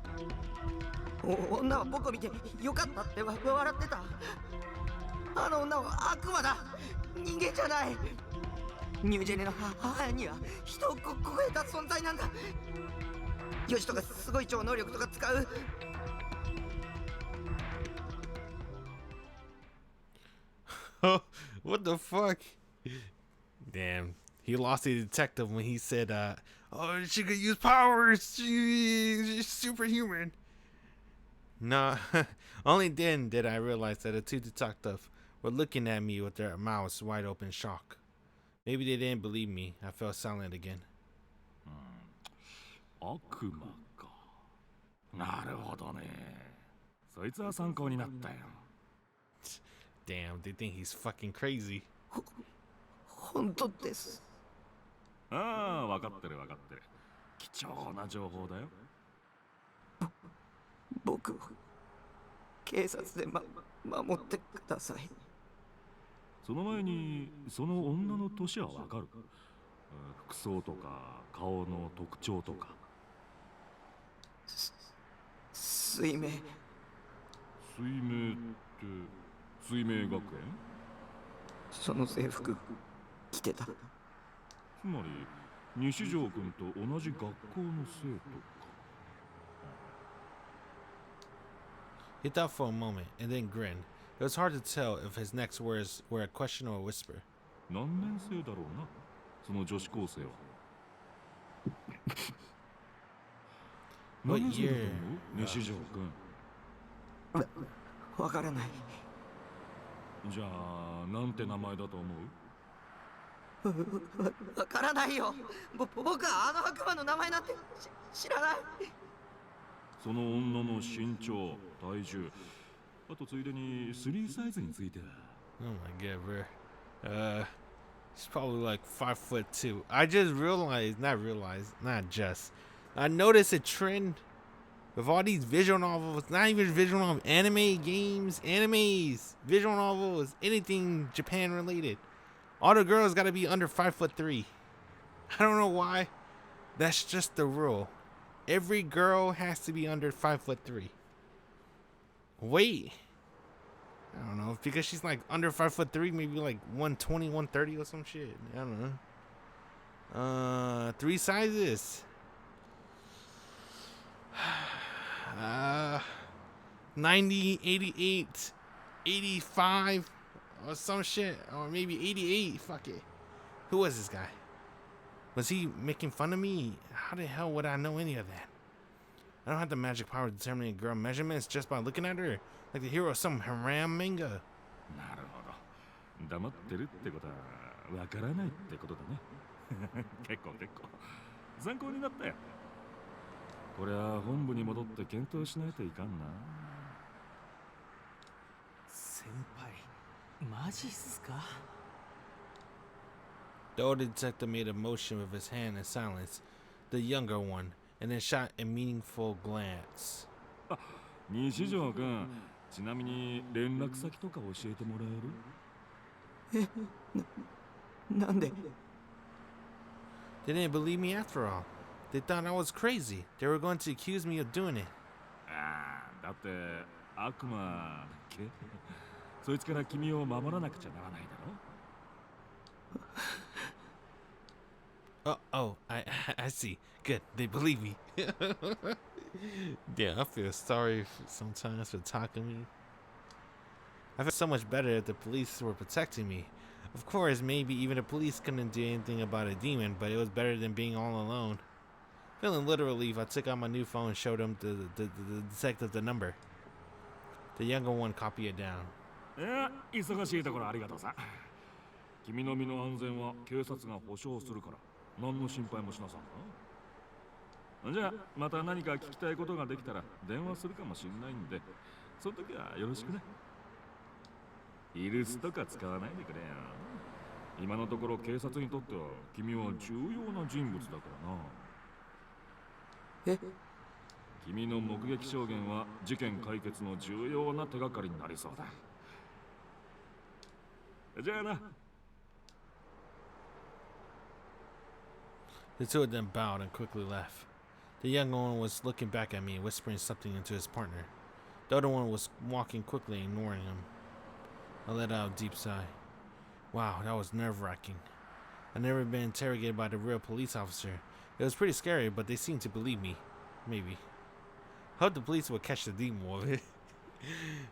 女は僕を見てよかったって笑ってた。あの女は悪魔だ、人間じゃない。ニュージェネの母には人を超えた存在なんだ。ヨシとかすごい超能力とか使う。What the fuck? Damn, he lost a detective when he said, "Oh, she could use powers. She's superhuman." No, only then did I realize that the two detectives were looking at me with their mouths wide open in shock. Maybe they didn't believe me. I fell silent again. 悪魔か。なるほどね。そいつは参考になったよ。Damn, they think he's fucking crazy. 本当です。ああ、分かってる分かってる。貴重な情報だよ。僕を警察で、守ってください。その前にその女の年は分かる？服装とか顔の特徴とか。水明。水明って水明学園？その制服着てた。つまり西条君と同じ学校の生徒か。He thought for a moment and then grinned. It was hard to tell if his next words were a question or a whisper. 何年生だろうな、その女子高生は。What 何年生だと year? 思う？西条君。わからない。じゃあなんて名前だと思う？わからないよ。僕はあの悪魔の名前なんて知らない。その女の身長、体重、あとついでに3サイズについては。Oh my god, bro. She's probably like 5'2". I just realized, not just. I noticed a trend with all these visual novels, not even visual novels, anime games, animes, visual novels, anything Japan related. All the girls gotta be under 5'3". I don't know why. That's just the rule. Every girl has to be under 5'3". Wait. I don't know. Because she's like under 5'3", maybe like 120, 130 or some shit. I don't know. 3 sizes. 90, 88, 85 or some shit. Or maybe 88. Fuck it. Who was this guy? Was he making fun of me? How the hell would I know any of that? I don't have the magic power to determine a girl measurements just by looking at her. Like the hero of some haram manga. なるほど。黙ってるってことはわからないってことだね。結構。参考になったよ。これは本部に戻って検討しないといかんな。先輩、マジっすか？ The older detective made a motion with his hand in silence. The younger one, and then shot a meaningful glance. あ、西条君、ちなみに連絡先とか教えてもらえる？なんで？ They didn't believe me after all. They thought I was crazy. They were going to accuse me of doing it. ああ、だって悪魔だっけ？そいつから君を守らなくちゃならないだろ？ I see. Good. They believe me. Yeah, I feel sorry sometimes for Takumi. I feel so much better if the police were protecting me. Of course, maybe even the police couldn't do anything about a demon, but it was better than being all alone. Feeling little relief, I took out my new phone and showed him the detective the number. The younger one copied it down. いや、忙しいところありがとうさ。君の身の安全は警察が保証するから、何の心配もしなさんな。じゃあ、また何か聞きたいことができたら電話するかもしれないんで、その時はよろしくね。イルスとか使わないでくれよ。今のところ警察にとっては君は重要な人物だからな。え？君の目撃証言は事件解決の重要な手がかりになりそうだ。じゃあな。The two of them bowed and quickly left. The young one was looking back at me, whispering something into his partner. The other one was walking quickly, ignoring him. I let out a deep sigh. Wow, that was nerve-wracking. I'd never been interrogated by the real police officer. It was pretty scary, but they seemed to believe me. Maybe. I hope the police would catch the demo of it.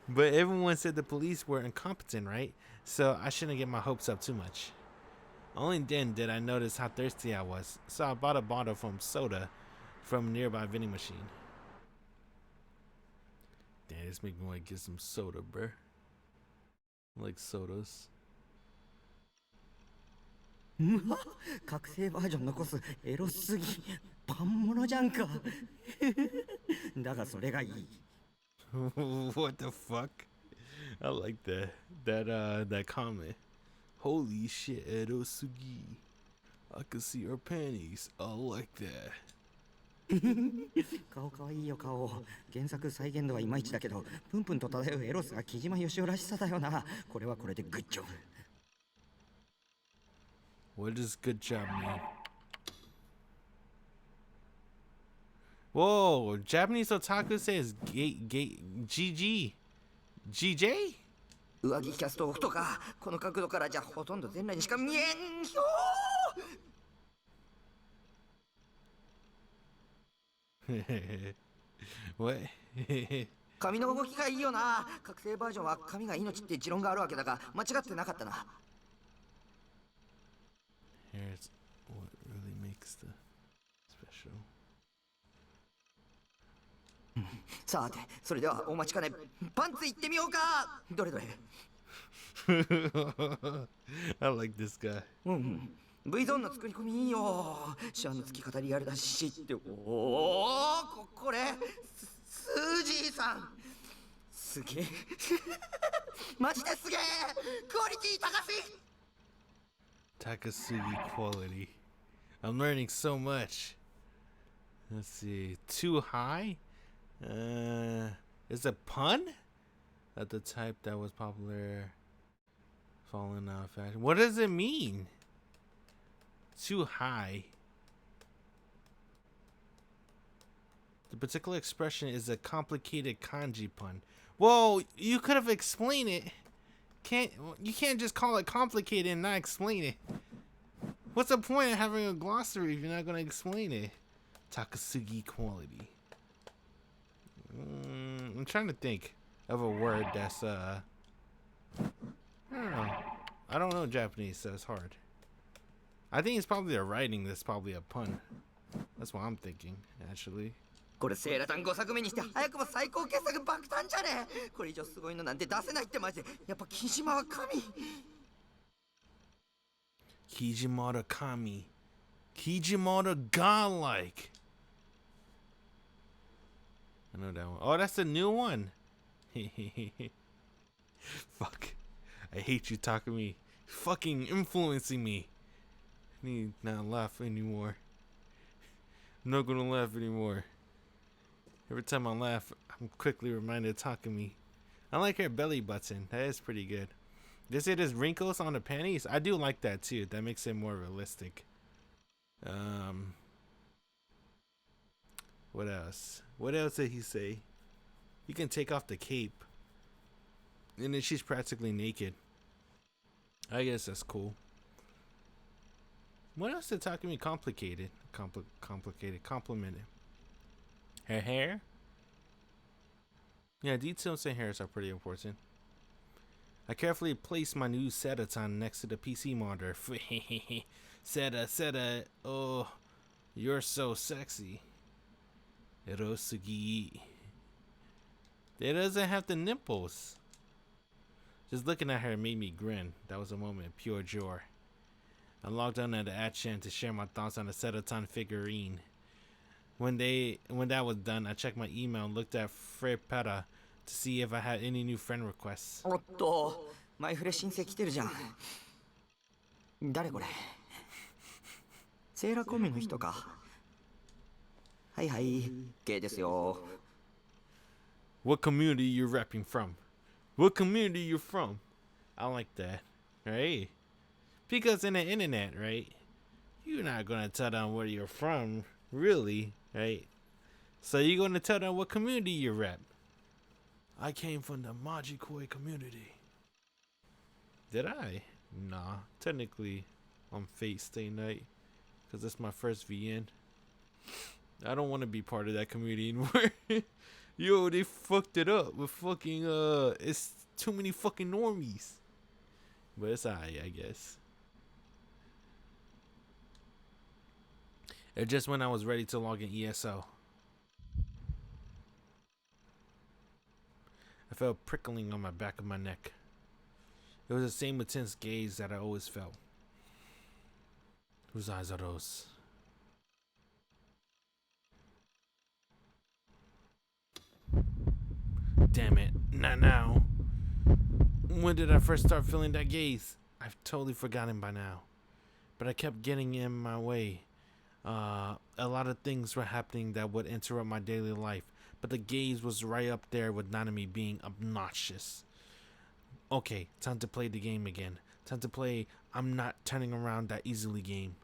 But everyone said the police were incompetent, right? So I shouldn't get my hopes up too much. Only then did I notice how thirsty I was, so I bought a bottle from soda from a nearby vending machine. Damn, this make me want to get some soda, bruh. I like sodas. 覚醒バージョン残すエロすぎパンモノじゃんかだがそれがいい What the fuck? I like that comment. Holy shit, Erosugi. I can see her panties. I like that. 顔かわいいよ顔原作再現度はいまいちだけどプンプンと漂うエロスが木島義雄らしさだよなこれはこれでグッジョブ What does good job mean? Whoa, Japanese otaku says GG. GJ? 上着キャストオフとかこの角度からじゃほとんど全裸にしか見えんよ What? 髪の動きがいいよな覚醒バージョンは髪が命って持論があるわけだが間違ってなかったな Here's what really makes the special. さてそれではお待ちかねパンツ行ってみようかどれどれ I like this guy. V ゾーンの作り込みいいよシワのつき方リアルだしっておおこれスージーさんすげえマジですげえクオリティ高すぎ Takasugi quality. I'm learning so much. Let's see. Too high? Is a pun? At the type that was popular falling out of fashion. What does it mean? Too high. The particular expression is a complicated kanji pun. Whoa, you could have explained it. You can't just call it complicated and not explain it. What's the point of having a glossary if you're not going to explain it? Takasugi quality. I'm trying to think of a word that's I don't know. I don't know Japanese, so it's hard. I think it's probably a writing that's probably a pun. That's what I'm thinking, actually. これセーラさん5作目にして早くも最高傑作爆誕じゃねえこれ以上すごいのなんて出せないってマジでやっぱ木島は神 Kijimata Kami. Kijimata godlike. I know that one. Oh, that's a new one. Fuck. I hate you, Takumi. Fucking influencing me. I need not laugh anymore. I'm not gonna laugh anymore. Every time I laugh, I'm quickly reminded of Takumi. I like her belly button. That is pretty good. They say there's wrinkles on the panties. I do like that too. That makes it more realistic. What else? What else did he say? You can take off the cape. And then she's practically naked. I guess that's cool. What else did Takumi complicated? Complimented. Her hair? Yeah, details and hairs are pretty important. I carefully placed my new Sedaton next to the PC monitor. Seda, oh, you're so sexy. Erosugi. It doesn't have the nipples. Just looking at her made me grin. That was a moment of pure joy. I logged on at the Atchan to share my thoughts on the Sedaton figurine. When that was done, I checked my email and looked at Frepera to see if I had any new friend requests. おっとマイフレ申請来てるじゃん誰これセーラコミの人かはいはい、K ですよ。 What community you rapping from? What community you from? I like that, right? Because in the internet, right? You're not gonna tell them where you're from, really, right? So you're gonna tell them what community you rap. I came from the Majikoi community. Did I? Nah, technically, I'm Fate Stay Night, cause it's my first VN. I don't want to be part of that community anymore. Yo, they fucked it up with fucking it's too many fucking normies. But it's alright, I guess. It just when I was ready to log in ESO. I felt prickling on my back of my neck. It was the same intense gaze that I always felt. Whose eyes are those? Damn it, not now. When did I first start feeling that gaze? I've totally forgotten by now. But I kept getting in my way. A lot of things were happening that would interrupt my daily life. But the gaze was right up there with Nanami being obnoxious. Okay, time to play the game again. Time to play I'm not turning around that easily game.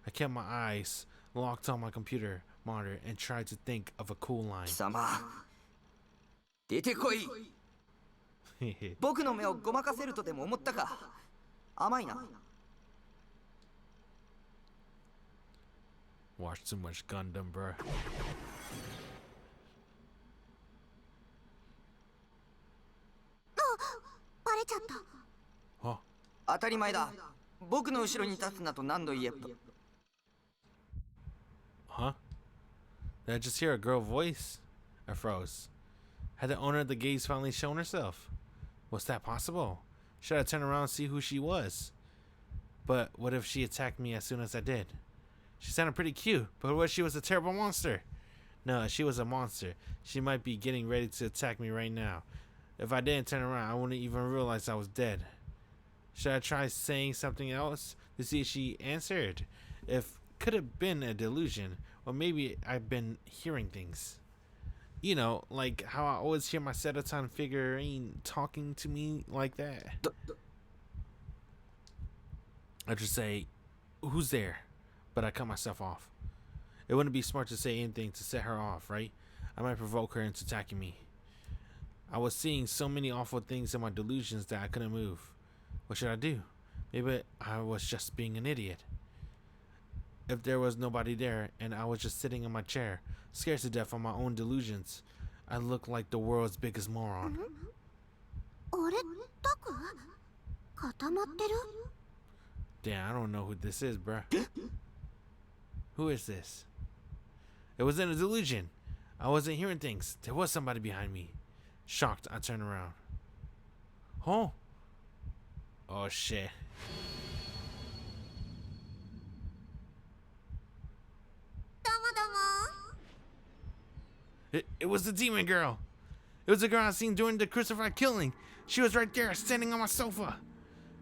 I kept my eyes locked on my computer monitor and tried to think of a cool line. 貴様、出てこい。僕の目をごまかせるとでも思ったか。甘いな。 Watch too much Gundam, bruh. バレちゃった。 Huh? 当たり前だ。僕の後ろに立つなと何度言えば。 Huh? Did I just hear a girl voice? I froze. Had the owner of the gaze finally shown herself? Was that possible? Should I turn around and see who she was? But what if she attacked me as soon as I did? She sounded pretty cute, but what if she was a terrible monster? No, if she was a monster, she might be getting ready to attack me right now. If I didn't turn around, I wouldn't even realize I was dead. Should I try saying something else to see if she answered? If could have been a delusion, or maybe I've been hearing things. You know, like how I always hear my Sedaton figurine talking to me like that. I just say, who's there? But I cut myself off. It wouldn't be smart to say anything to set her off, right? I might provoke her into attacking me. I was seeing so many awful things in my delusions that I couldn't move. What should I do? Maybe I was just being an idiot. If there was nobody there and I was just sitting in my chair, scared to death on my own delusions, I looked like the world's biggest moron. あれ、タク？固まってる？ Damn, I don't know who this is, bruh. Who is this? It wasn't a delusion. I wasn't hearing things. There was somebody behind me. Shocked, I turned around. Oh. Oh, shit. It was the demon girl. It was the girl I seen during the crucified killing. She was right there, standing on my sofa.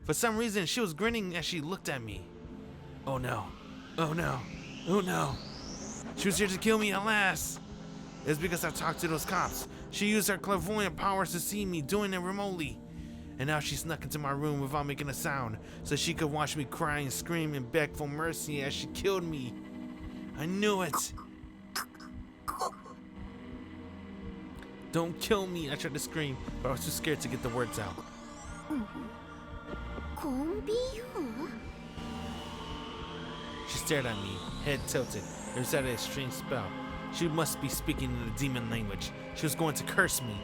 For some reason, she was grinning as she looked at me. Oh no. Oh no. Oh no. She was here to kill me at last. It's because I talked to those cops. She used her clairvoyant powers to see me doing it remotely. And now she snuck into my room without making a sound, so she could watch me cry and scream and beg for mercy as she killed me. I knew it. Don't kill me, I tried to scream, but I was too scared to get the words out. コンビーフ？ She stared at me, head tilted, and recited a strange spell. She must be speaking in the demon language. She was going to curse me.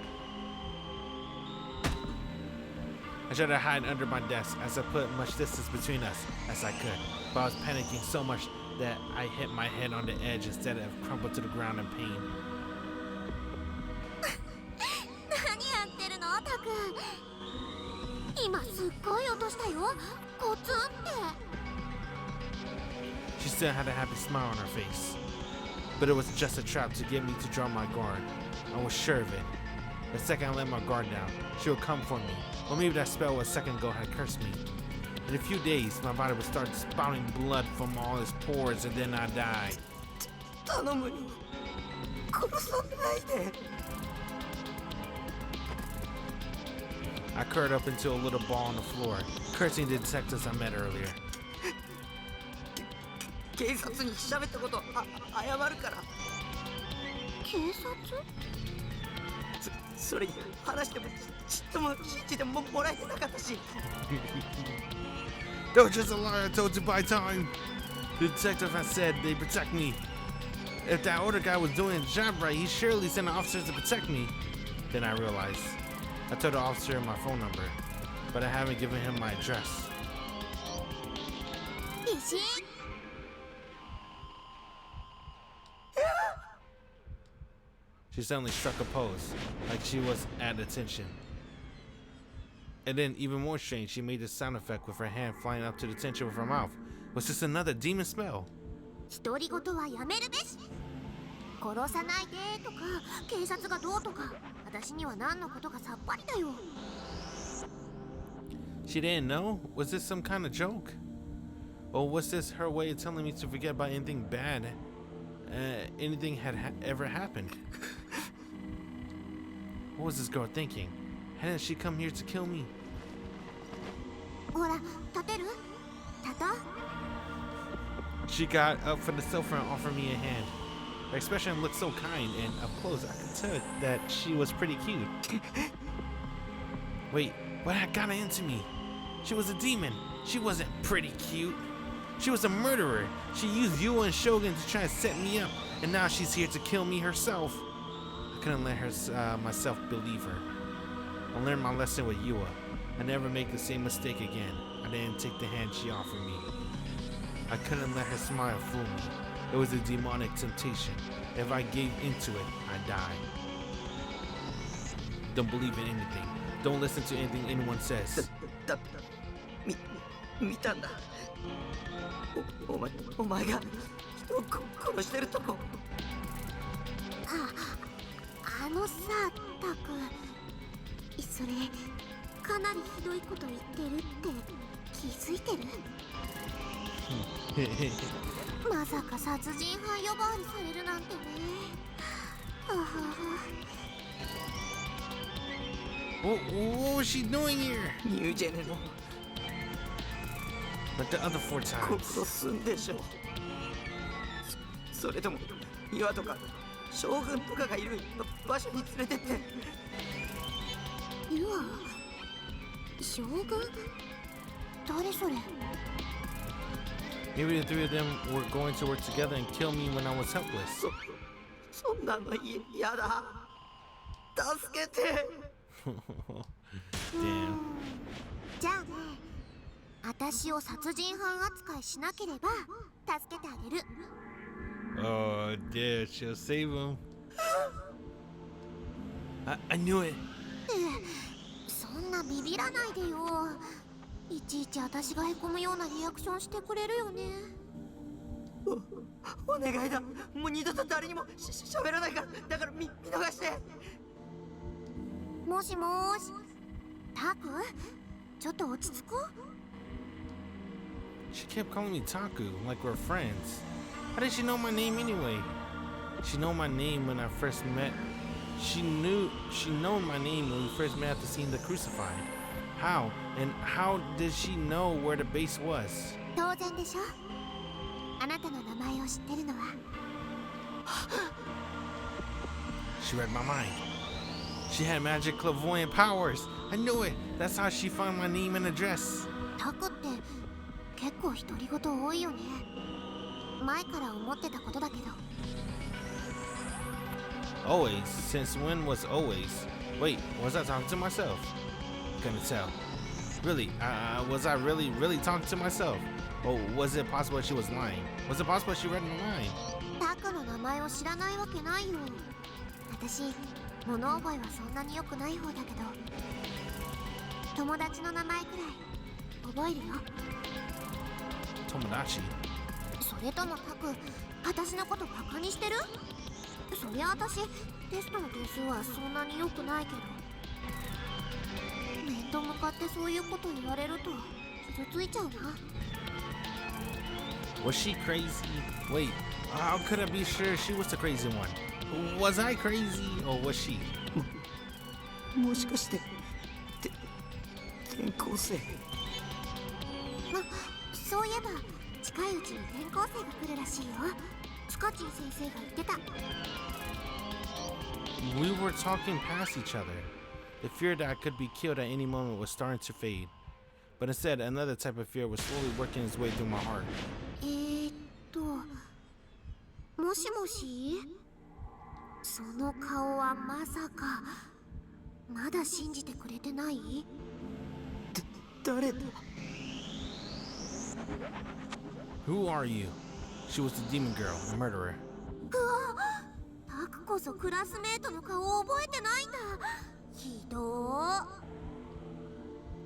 I tried to hide under my desk as I put much distance between us as I could, but I was panicking so much that I hit my head on the edge instead of crumpled to the ground in pain. 何やってるの、タク？今すっごい音したよ。コツンって。 She still had a happy smile on her face. But it was just a trap to get me to draw my guard. I was sure of it. The second I let my guard down, she would come for me. Or maybe that spell a second ago had cursed me. In a few days, my body would start spouting blood from all its pores and then I'd die. 頼む。殺さないで。 I curled up into a little ball on the floor, cursing the detectives I met earlier. 警察に喋ったこと謝るから。警察？それに話してもちっとも信じてもらえてなかったし。They were just a liar. I told you by time. The detective had said they'd protect me. If that older guy was doing his job right, he surely sent officers to protect me. Then I realized. I told the officer my phone number, but I haven't given him my address. She suddenly struck a pose, like she was at attention. And then, even more strange, she made this sound effect with her hand flying up to the tension with her mouth. Was this another demon spell? 独り言はやめるべし。殺さないでとか警察がどうとか私には何のことかさっぱりだよ。 She didn't know? Was this some kind of joke? Or was this her way of telling me to forget about anything bad? Anything had ever happened? What was this girl thinking? Hadn't she come here to kill me? ほら、立てる？立とう。 She got up from the sofa and offered me a hand. Her expression looked so kind, and up close I could tell that she was pretty cute. Wait, what had gotten into me? She was a demon. She wasn't pretty cute. She was a murderer. She used Yua and Shogun to try and set me up, and now she's here to kill me herself. I couldn't let her myself believe her. I learned my lesson with Yua. I never make the same mistake again. I didn't take the hand she offered me. I couldn't let her smile fool me. It was a demonic temptation. If I gave into it, I'd die. Don't believe in anything. Don't listen to anything anyone says. 見たんだ。お前が人を殺してるとこ。あのさ、タク。それかなりひどいこと言ってるって気づいてる？まさか殺人犯呼ばわりされるなんてね。What was she doing here? ニュージェネの Like the other 4 times. 殺すんでしょ。それとも岩とか将軍とかがいる場所に連れてって。岩？将軍？誰それ？ Maybe the 3 of them were going to work together and kill me when I was helpless. そんなの嫌だ。助けて。Damn. じゃあね、私を殺人犯扱いしなければ助けてあげる。Oh, damn, she'll save him. I knew it. そんなビビらないでよ。いちいち私がへこむようなリアクションしてくれるよね。お願いだ。もう二度と誰にも喋らないから。だから見逃して。もしもーし、タク、ちょっと落ち着こう。She kept calling me Taku, like we're friends. How did she know my name anyway? She knew my name when I first met. She knew my name when we first met after seeing the crucified. How? And how did she know where the base was? 当然でしょ。あなたの名前を知ってるのは。She read my mind. She had magic clairvoyant powers. I knew it. That's how she found my name and address. タクって結構独り言多いよね。前から思ってたことだけど。Always? Since when was always? Wait, was I talking to myself? Couldn't tell. Really? Was I really talking to myself? Or was it possible she was lying? Was it possible she read my mind? タクの名前を知らないわけないよ。私、物覚えはそんなに良くない方だけど、友達の名前くらい覚えるよ。Tomodachi? それともタク、私のことバカにしてる？そりゃ私、テストの点数はそんなに良くないけど、面と向かってそういうこと言われると傷ついちゃうな。Was she crazy? Wait, how could I be sure she was the crazy one? Was I crazy or was she? もしかして転校生。そういえば近いうちに転校生が来るらしいよ。スカチン先生が言ってた。 We were talking past each other. The fear that I could be killed at any moment was starting to fade. But instead, another type of fear was slowly working its way through my heart. もしもし、その顔はまさかまだ信じてくれてない？誰だ？ Who are you? She was the demon girl, the murderer. タクこそクラスメートの顔を覚えてないんだ。ひどー。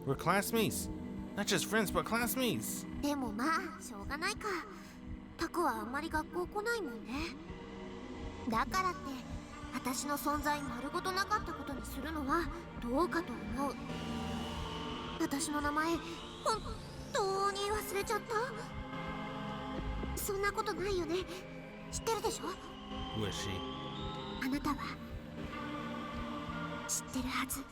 We're classmates. Not just friends, but classmates. でもまあしょうがないか。タクはあんまり学校来ないもんね。だからって私の存在丸ごとなかったことにするのはどうかと思う。私の名前本当に忘れちゃった？そんなことないよね。知ってるでしょ？ Who is she? あなたは知ってるはず。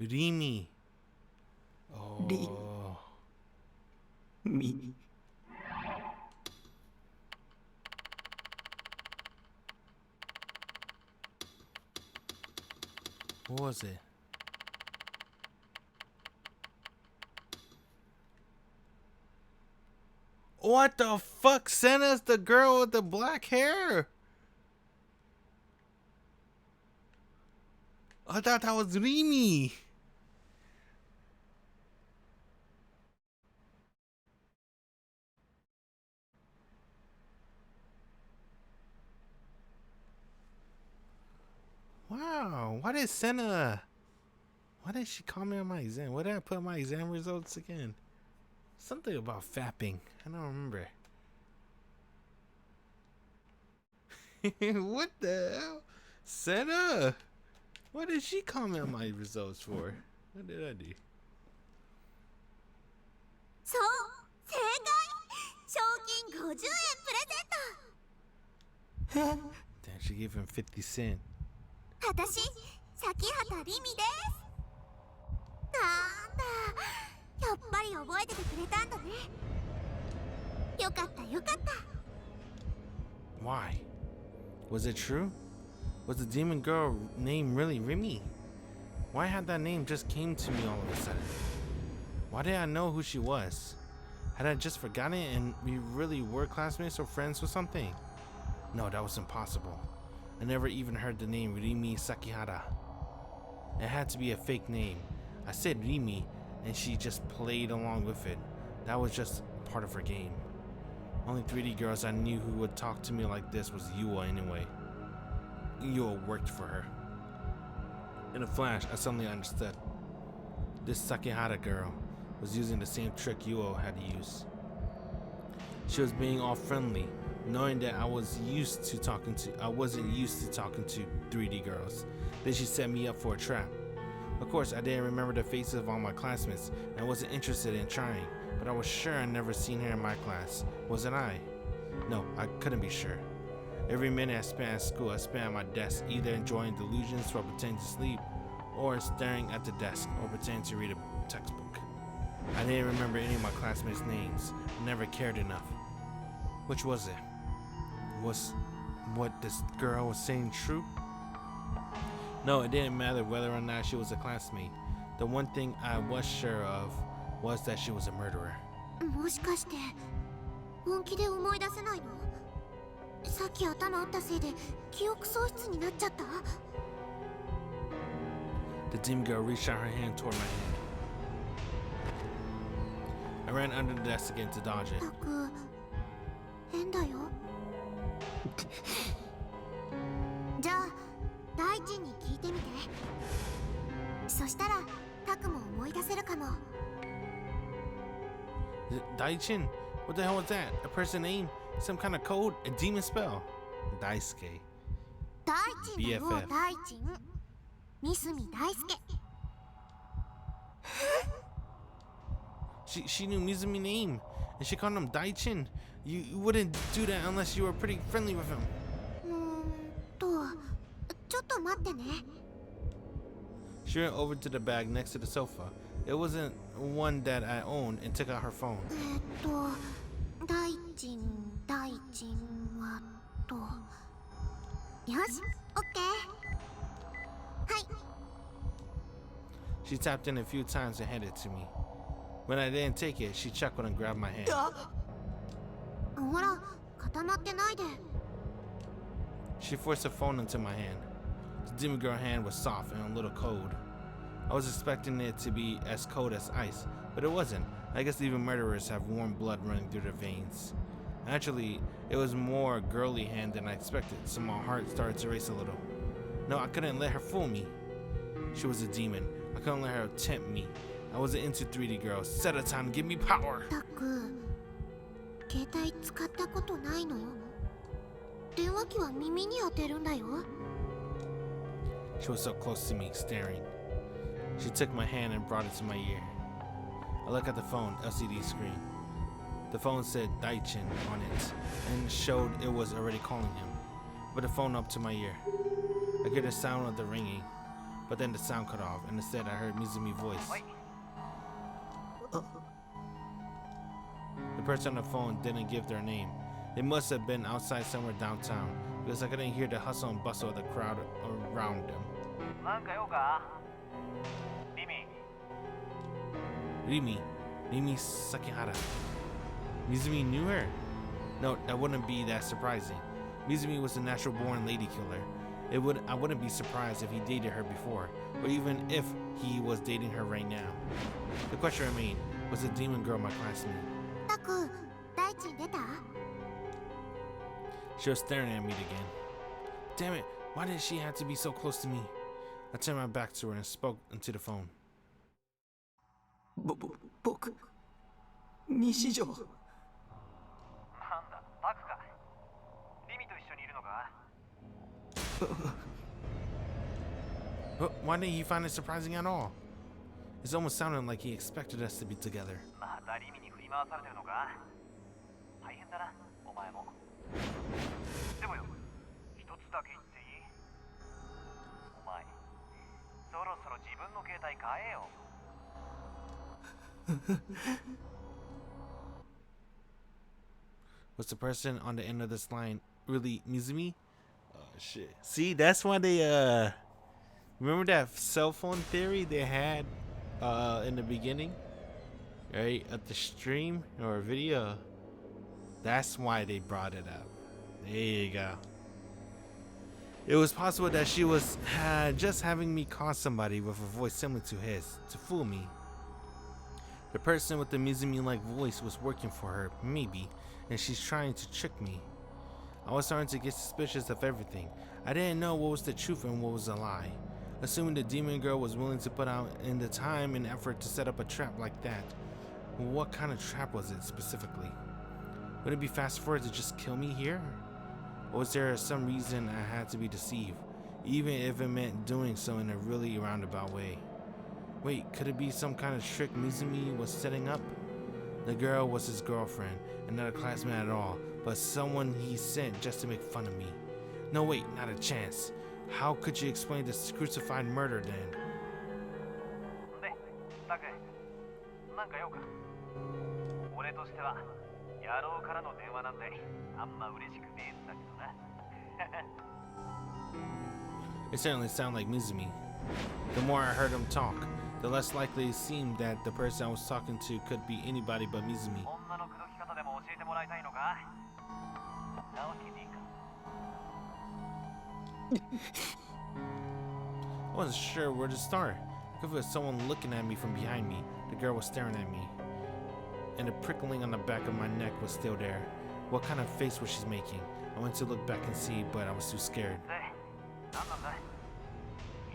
Rimi. Oh. Rimi. What was it? What the fuck? Senna's the girl with the black hair. I thought that was Rimi. Wow, why did she call me on my exam? Where did I put my exam results again? Something about fapping. I don't remember. What the hell? Senna! What did she comment on my results for? What did I do? そう、正解。賞金50円プレゼント。 Damn, she gave him 50 cents. 私、崎畑リミです。なんだ、やっぱり覚えててくれたんだね。よかったよかった。 Why? Was it true? Was the demon girl name really Rimi? Why had that name just came to me all of a sudden? Why did I know who she was? Had I just forgotten it and we really were classmates or friends or something? No, that was impossible. I never even heard the name Rimi Sakihata. It had to be a fake name. I said Rimi and she just played along with it. That was just part of her game. Only 3D girls I knew who would talk to me like this was Yua anyway. Yua worked for her. In a flash, I suddenly understood. This Sakihata girl was using the same trick Yua had used. She was being all friendly, knowing that I wasn't used to talking to 3D girls. Then she set me up for a trap. Of course, I didn't remember the faces of all my classmates, and I wasn't interested in trying, but I was sure I'd never seen her in my class. Wasn't I? No, I couldn't be sure. Every minute I spent at school, I spent at my desk, either enjoying delusions or pretending to sleep, or staring at the desk or pretending to read a textbook. I didn't remember any of my classmates' names. I never cared enough. Which was it? Was what this girl was saying true? No, it didn't matter whether or not she was a classmate. The one thing I was sure of was that she was a murderer. もしかして本気で思い出せないの？さっき頭打ったせいで記憶喪失になっちゃった？ The demon girl reached out her hand toward my hand. I ran under the desk again to dodge it. たく変だよ。じゃあ大臣に聞いてみて。そしたらタクも思い出せるかも。Daichin? What the hell was that? A person name? Some kind of code? A demon spell? Daisuke. 大臣だよ、 BFF 大臣。三角大輔。She knew Mizumi's name, and she called him Daichin. You wouldn't do that unless you were pretty friendly with him. ちょっと待ってね。 She went over to the bag next to the sofa. It wasn't one that I owned and took out her phone. 大臣はと。よし、オッケー。はい。 She tapped in a few times and handed it to me. When I didn't take it, she chuckled and grabbed my hand. ほら、固まってないで。 She forced the phone into my hand. The demon girl hand was soft and a little cold. I was expecting it to be as cold as ice, but it wasn't. I guess even murderers have warm blood running through their veins. Actually, it was more girly hand than I expected, so my heart started to race a little. No, I couldn't let her fool me. She was a demon. I couldn't let her tempt me. I wasn't into 3D girls. Set a time, give me power. たく、携帯使ったことないの？電話機は耳に当てるんだよ。 She was so close to me, staring. She took my hand and brought it to my ear. I looked at the phone, LCD screen. The phone said Daichin on it and showed it was already calling him. I put the phone up to my ear. I could hear the sound of the ringing, but then the sound cut off, and instead I heard Mizumi's voice. The person on the phone didn't give their name. They must have been outside somewhere downtown, because I couldn't hear the hustle and bustle of the crowd around them. Rimi Sakihata. Mizumi knew her? No, that wouldn't be that surprising. Mizumi was a natural-born lady killer. I wouldn't be surprised if he dated her before, or even if he was dating her right now. The question remained, was the demon girl my classmate? たく、大臣出た？ She was staring at me again. Damn it, why did she have to be so close to me? I turned my back to her and spoke into the phone. 僕、西条。なんだ、タクか。リミと一緒にいるのか？ Why didn't he find it surprising at all? It almost sounded like he expected us to be together. またリミに振り回されてるのか？大変だな、お前も。でもよ、一つだけ言っていい？お前、そろそろ自分の携帯変えよ。Was the person on the end of this line really Mizumi? Oh shit. See, that's why they remember that cell phone theory they had in the beginning? Right? At the stream or video. That's why they brought it up. There you go. It was possible that she was just having me call somebody with a voice similar to his to fool me. The person with the Mizumi-like voice was working for her, maybe, and she's trying to trick me. I was starting to get suspicious of everything. I didn't know what was the truth and what was a lie. Assuming the demon girl was willing to put out in the time and effort to set up a trap like that, what kind of trap was it specifically? Would it be fast for her to just kill me here? Or was there some reason I had to be deceived, even if it meant doing so in a really roundabout way? Wait, could it be some kind of trick Mizumi was setting up? The girl was his girlfriend, and not a classmate at all, but someone he sent just to make fun of me. No, wait, not a chance. How could you explain this crucified murder then? で、タク、なんか用か？俺としては、野郎からの電話なんてあんま嬉しくねえんだけどな。It certainly sounded like Mizumi. The more I heard him talk, the less likely it seemed that the person I was talking to could be anybody but Mizumi. 女の口説き方でも教えてもらいたいのか？なわけねえか。I wasn't sure where to start. If it was someone looking at me from behind me, the girl was staring at me, and the prickling on the back of my neck was still there. What kind of face was she making? I went to look back and see, but I was too scared. で、なんなんだい？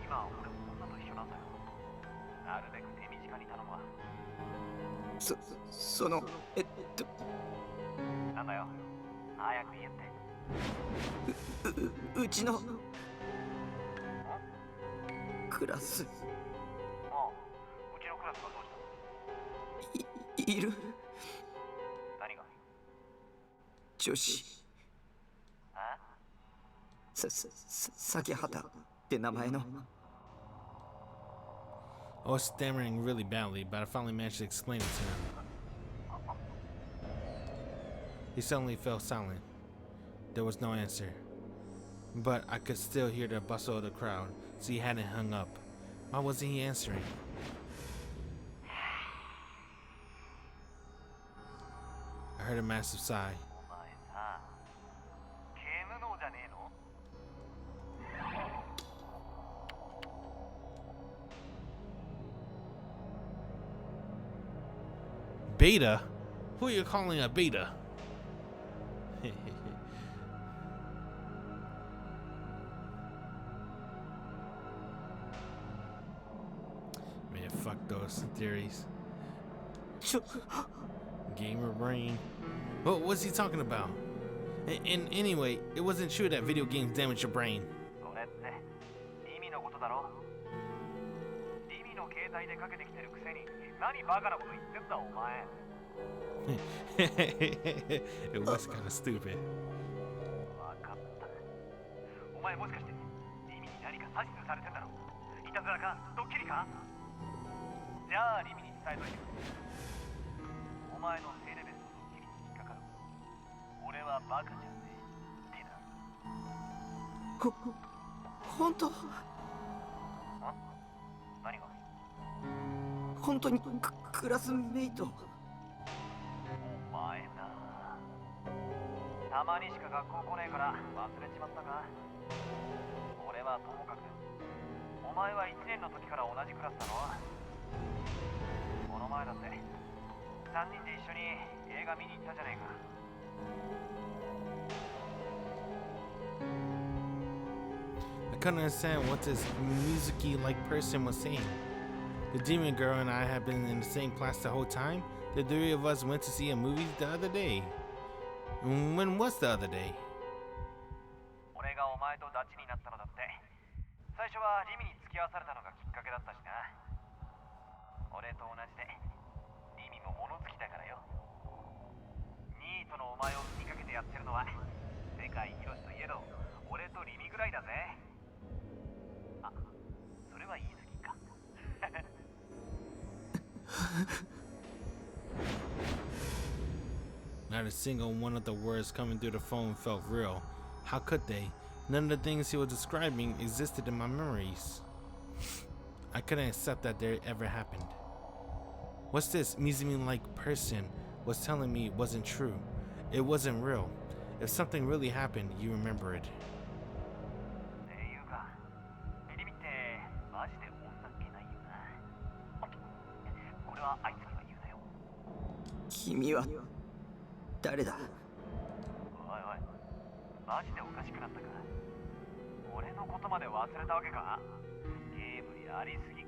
今俺も女と一緒なんだよ。なるべく手短に頼むわ。その、なんだよ。早く言えって。うちのクラス。ああ、うちのクラスか。いる何が女子咲畑って名前の I was stammering really badly, but I finally managed to explain it to him. He suddenly fell silent. There was no answer. But I could still hear the bustle of the crowd, so he hadn't hung up. Why wasn't he answering? I heard a massive sigh. Beta? Who are you calling a beta? Man, fuck those theories. Gamer brain. What was he talking about? And anyway, it wasn't true that video games damage your brain. It was kind of stupid.本当にクラスメイトたまにしか学校来ねえから忘れちまったか俺はともかくお前は1年の時から同じクラスだろこの前だって3人で一緒に映画見に行ったじゃねえか I couldn't understand what this musicy-like person was saying. The demon girl and I had been in the same class the whole time. The three of us went to see a movie the other day. When was the other day? 俺がお前とダチになったのだって最初はリミに付き合わされたのがきっかけだったしな俺と同じでリミも物好きだからよニートのお前を気にかけてやってるのは世界広しといえど俺とリミぐらいだぜあ、それは言い過ぎかNot a single one of the words coming through the phone felt real. How could they? None of the things he was describing existed in my memories. I couldn't accept that they ever happened. What's this Mizumi-like person was telling me wasn't true? It wasn't real. If something really happened, you remember it. 君は誰だおいおいマジでおかしくなったか俺のことまで忘れたわけかゲームやりすぎ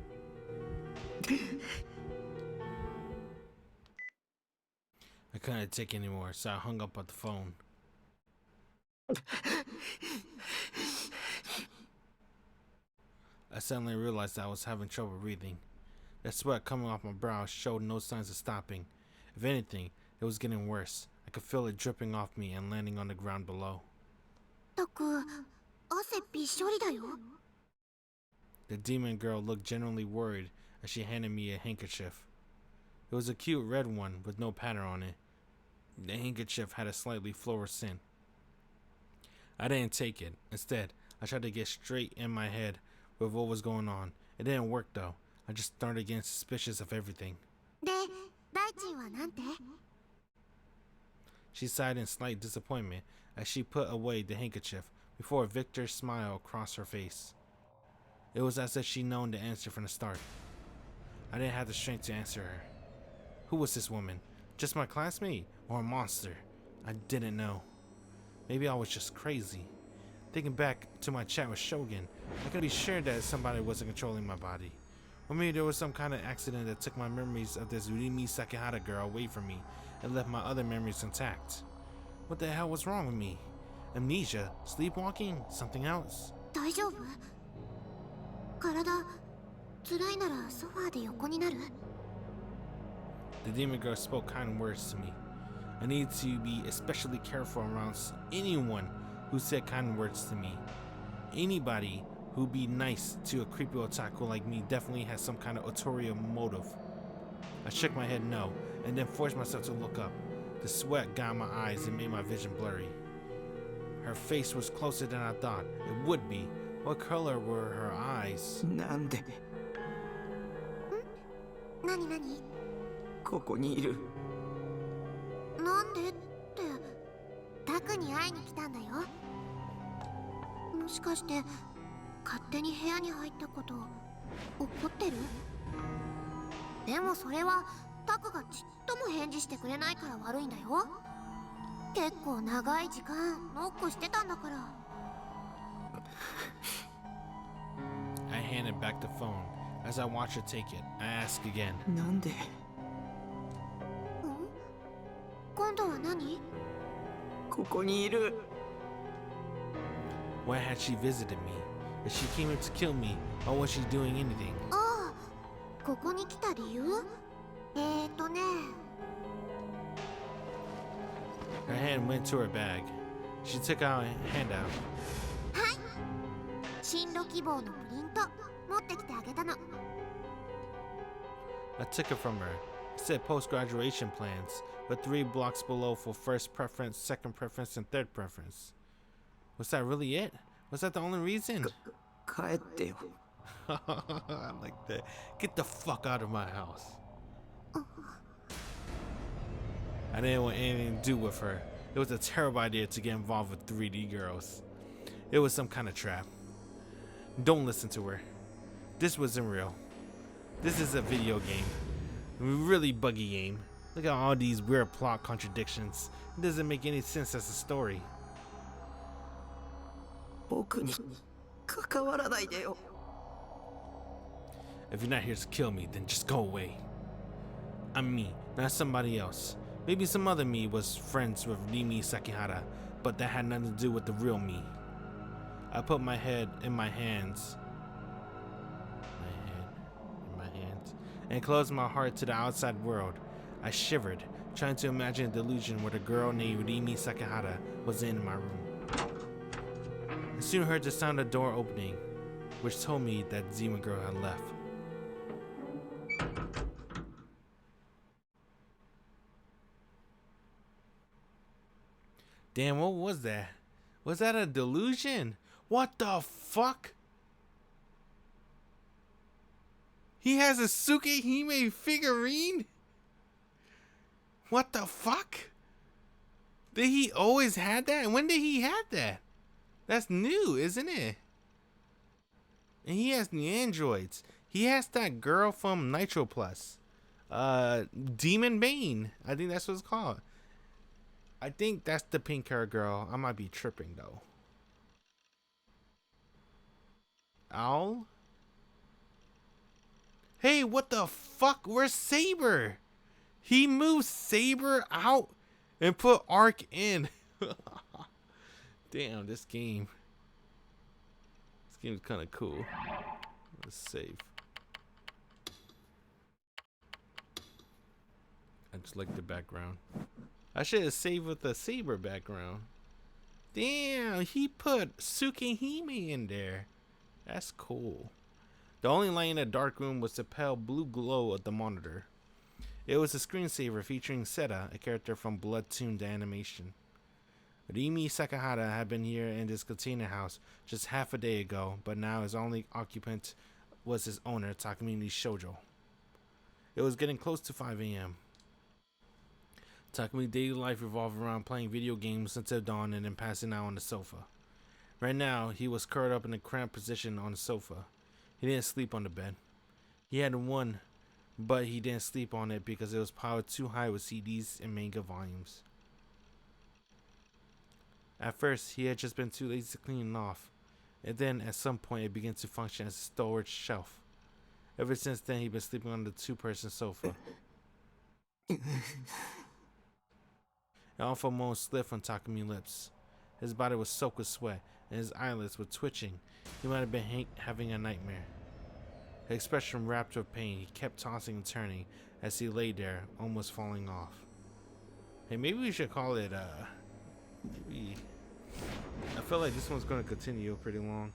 I couldn't take anymore, so I hung up on the phone. I suddenly realized that I was having trouble breathing. The sweat coming off my brow showed no signs of stopping. If anything, it was getting worse. I could feel it dripping off me and landing on the ground below. The demon girl looked genuinely worried as she handed me a handkerchief. It was a cute red one with no pattern on it. The handkerchief had a slightly fluorescent. I didn't take it. Instead, I tried to get straight in my head with what was going on. It didn't work though. I just started getting suspicious of everything. She sighed in slight disappointment as she put away the handkerchief before a victor smile crossed her face. It was as if she'd known the answer from the start. I didn't have the strength to answer her. Who was this woman? Just my classmate or a monster? I didn't know. Maybe I was just crazy. Thinking back to my chat with Shogun, I could be sure that somebody wasn't controlling my body. Or maybe there was some kind of accident that took my memories of this Rimi Sakihata girl away from me and left my other memories intact. What the hell was wrong with me? Amnesia? Sleepwalking? Something else? The demon girl spoke kind words to me. I need to be especially careful around anyone who said kind words to me. Anybody who be nice to a creepy otaku like me definitely has some kind of ulterior motive. I shook my head no, and then forced myself to look up. The sweat got in my eyes and made my vision blurry. Her face was closer than I thought it would be. What color were her eyes? なんで何何？ここにいるなんでってタクに会いに来たんだよ。もしかして勝手に部屋に入ったこと怒ってる？でもそれはタクがちっとも返事してくれないから悪いんだよ。結構長い時間ノックしてたんだから。I handed back the phone. As I watched her take it, I asked again. なんで今度は何？ここにいる Why had she visited me? If she came here to kill me, or was she doing anything? ああ、ここに来た理由？ね。Her hand went to her bag. She took out a handout. はい。進路希望のプリント持ってきてあげたの。I took it from her. It said post-graduation plans, with 3 blocks below for first preference, second preference, and third preference. Was that really it? Was that the only reason? 帰ってよ I like that. Get the fuck out of my house. I didn't want anything to do with her. It was a terrible idea to get involved with 3D girls. It was some kind of trap. Don't listen to her. This wasn't real. This is a video game. A really buggy game. Look at all these weird plot contradictions. It doesn't make any sense as a story. 僕に関わらないでよ If you're not here to kill me, then just go away. I'm me, not somebody else. Maybe some other me was friends with Rimi Sakihata, but that had nothing to do with the real me. I put my head in my hands. And closed my heart to the outside world. I shivered, trying to imagine a delusion where the girl named Rimi Sakihata was in my room. I soon heard the sound of the door opening, which told me that the demon girl had left. Damn, what was that? Was that a delusion? What the fuck? He has a Tsukihime figurine? What the fuck? Did he always had that? When did he have that? That's new, isn't it? And he has the androids. He has that girl from Nitro Plus. Demon Bane. I think that's what it's called. I think that's the pink hair girl. I might be tripping though. Owl? Hey, what the fuck? Where's Saber? He moved Saber out and put Arc in. Damn, this game. This game's kind of cool. Let's save. I just like the background. I should have saved with the Saber background. Damn, he put Tsukihime in there. That's cool. The only light in the dark room was the pale blue glow of the monitor. It was a screensaver featuring Seta, a character from Blood Tuned Animation. Rimi Sakihata had been here in this container house just half a day ago, but now his only occupant was his owner, Takumi Nishijo. It was getting close to 5 a.m. Takumi's daily life revolved around playing video games until dawn and then passing out on the sofa. Right now, he was curled up in a cramped position on the sofa. He didn't sleep on the bed. He had one, but he didn't sleep on it because it was piled too high with CDs and manga volumes. At first, he had just been too lazy to clean it off, and then at some point it began to function as a storage shelf. Ever since then, he'd been sleeping on the 2-person sofa. An awful moan slid from Takumi's lips. His body was soaked with sweat, and his eyelids were twitching. He might have been having a nightmare. expression wrapped with pain. He kept tossing and turning as he lay there, almost falling off. Hey, maybe we should call it, maybe... I feel like this one's gonna continue pretty long.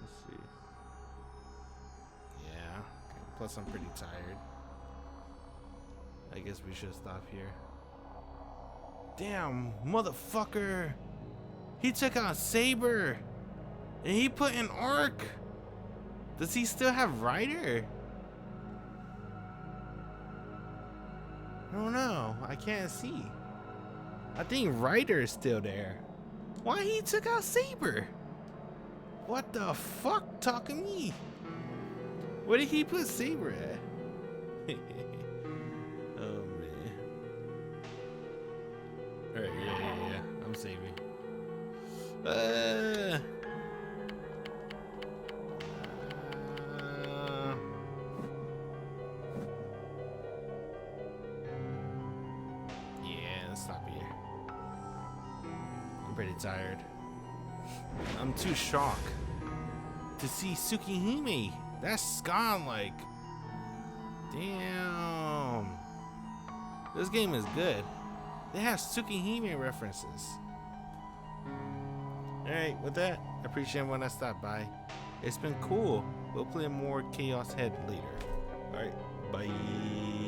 Let's see. Yeah. Plus, I'm pretty tired. I guess we should stop here. Damn, motherfucker! He took out Saber! And he put in Arc! Does he still have Ryder? I don't know. I can't see. I think Ryder is still there. Why he took out Saber? What the fuck, Takumi? Where did he put Saber at? Oh man. Alright, yeah. I'm saving. Yeah, let's stop here. I'm pretty tired. I'm too shocked to see Tsukihime. That's gone, like. Damn. This game is good. They have Tsukihime references. Alright, with that, I appreciate when I stopped by. It's been cool. We'll play more Chaos Head later. Alright, bye.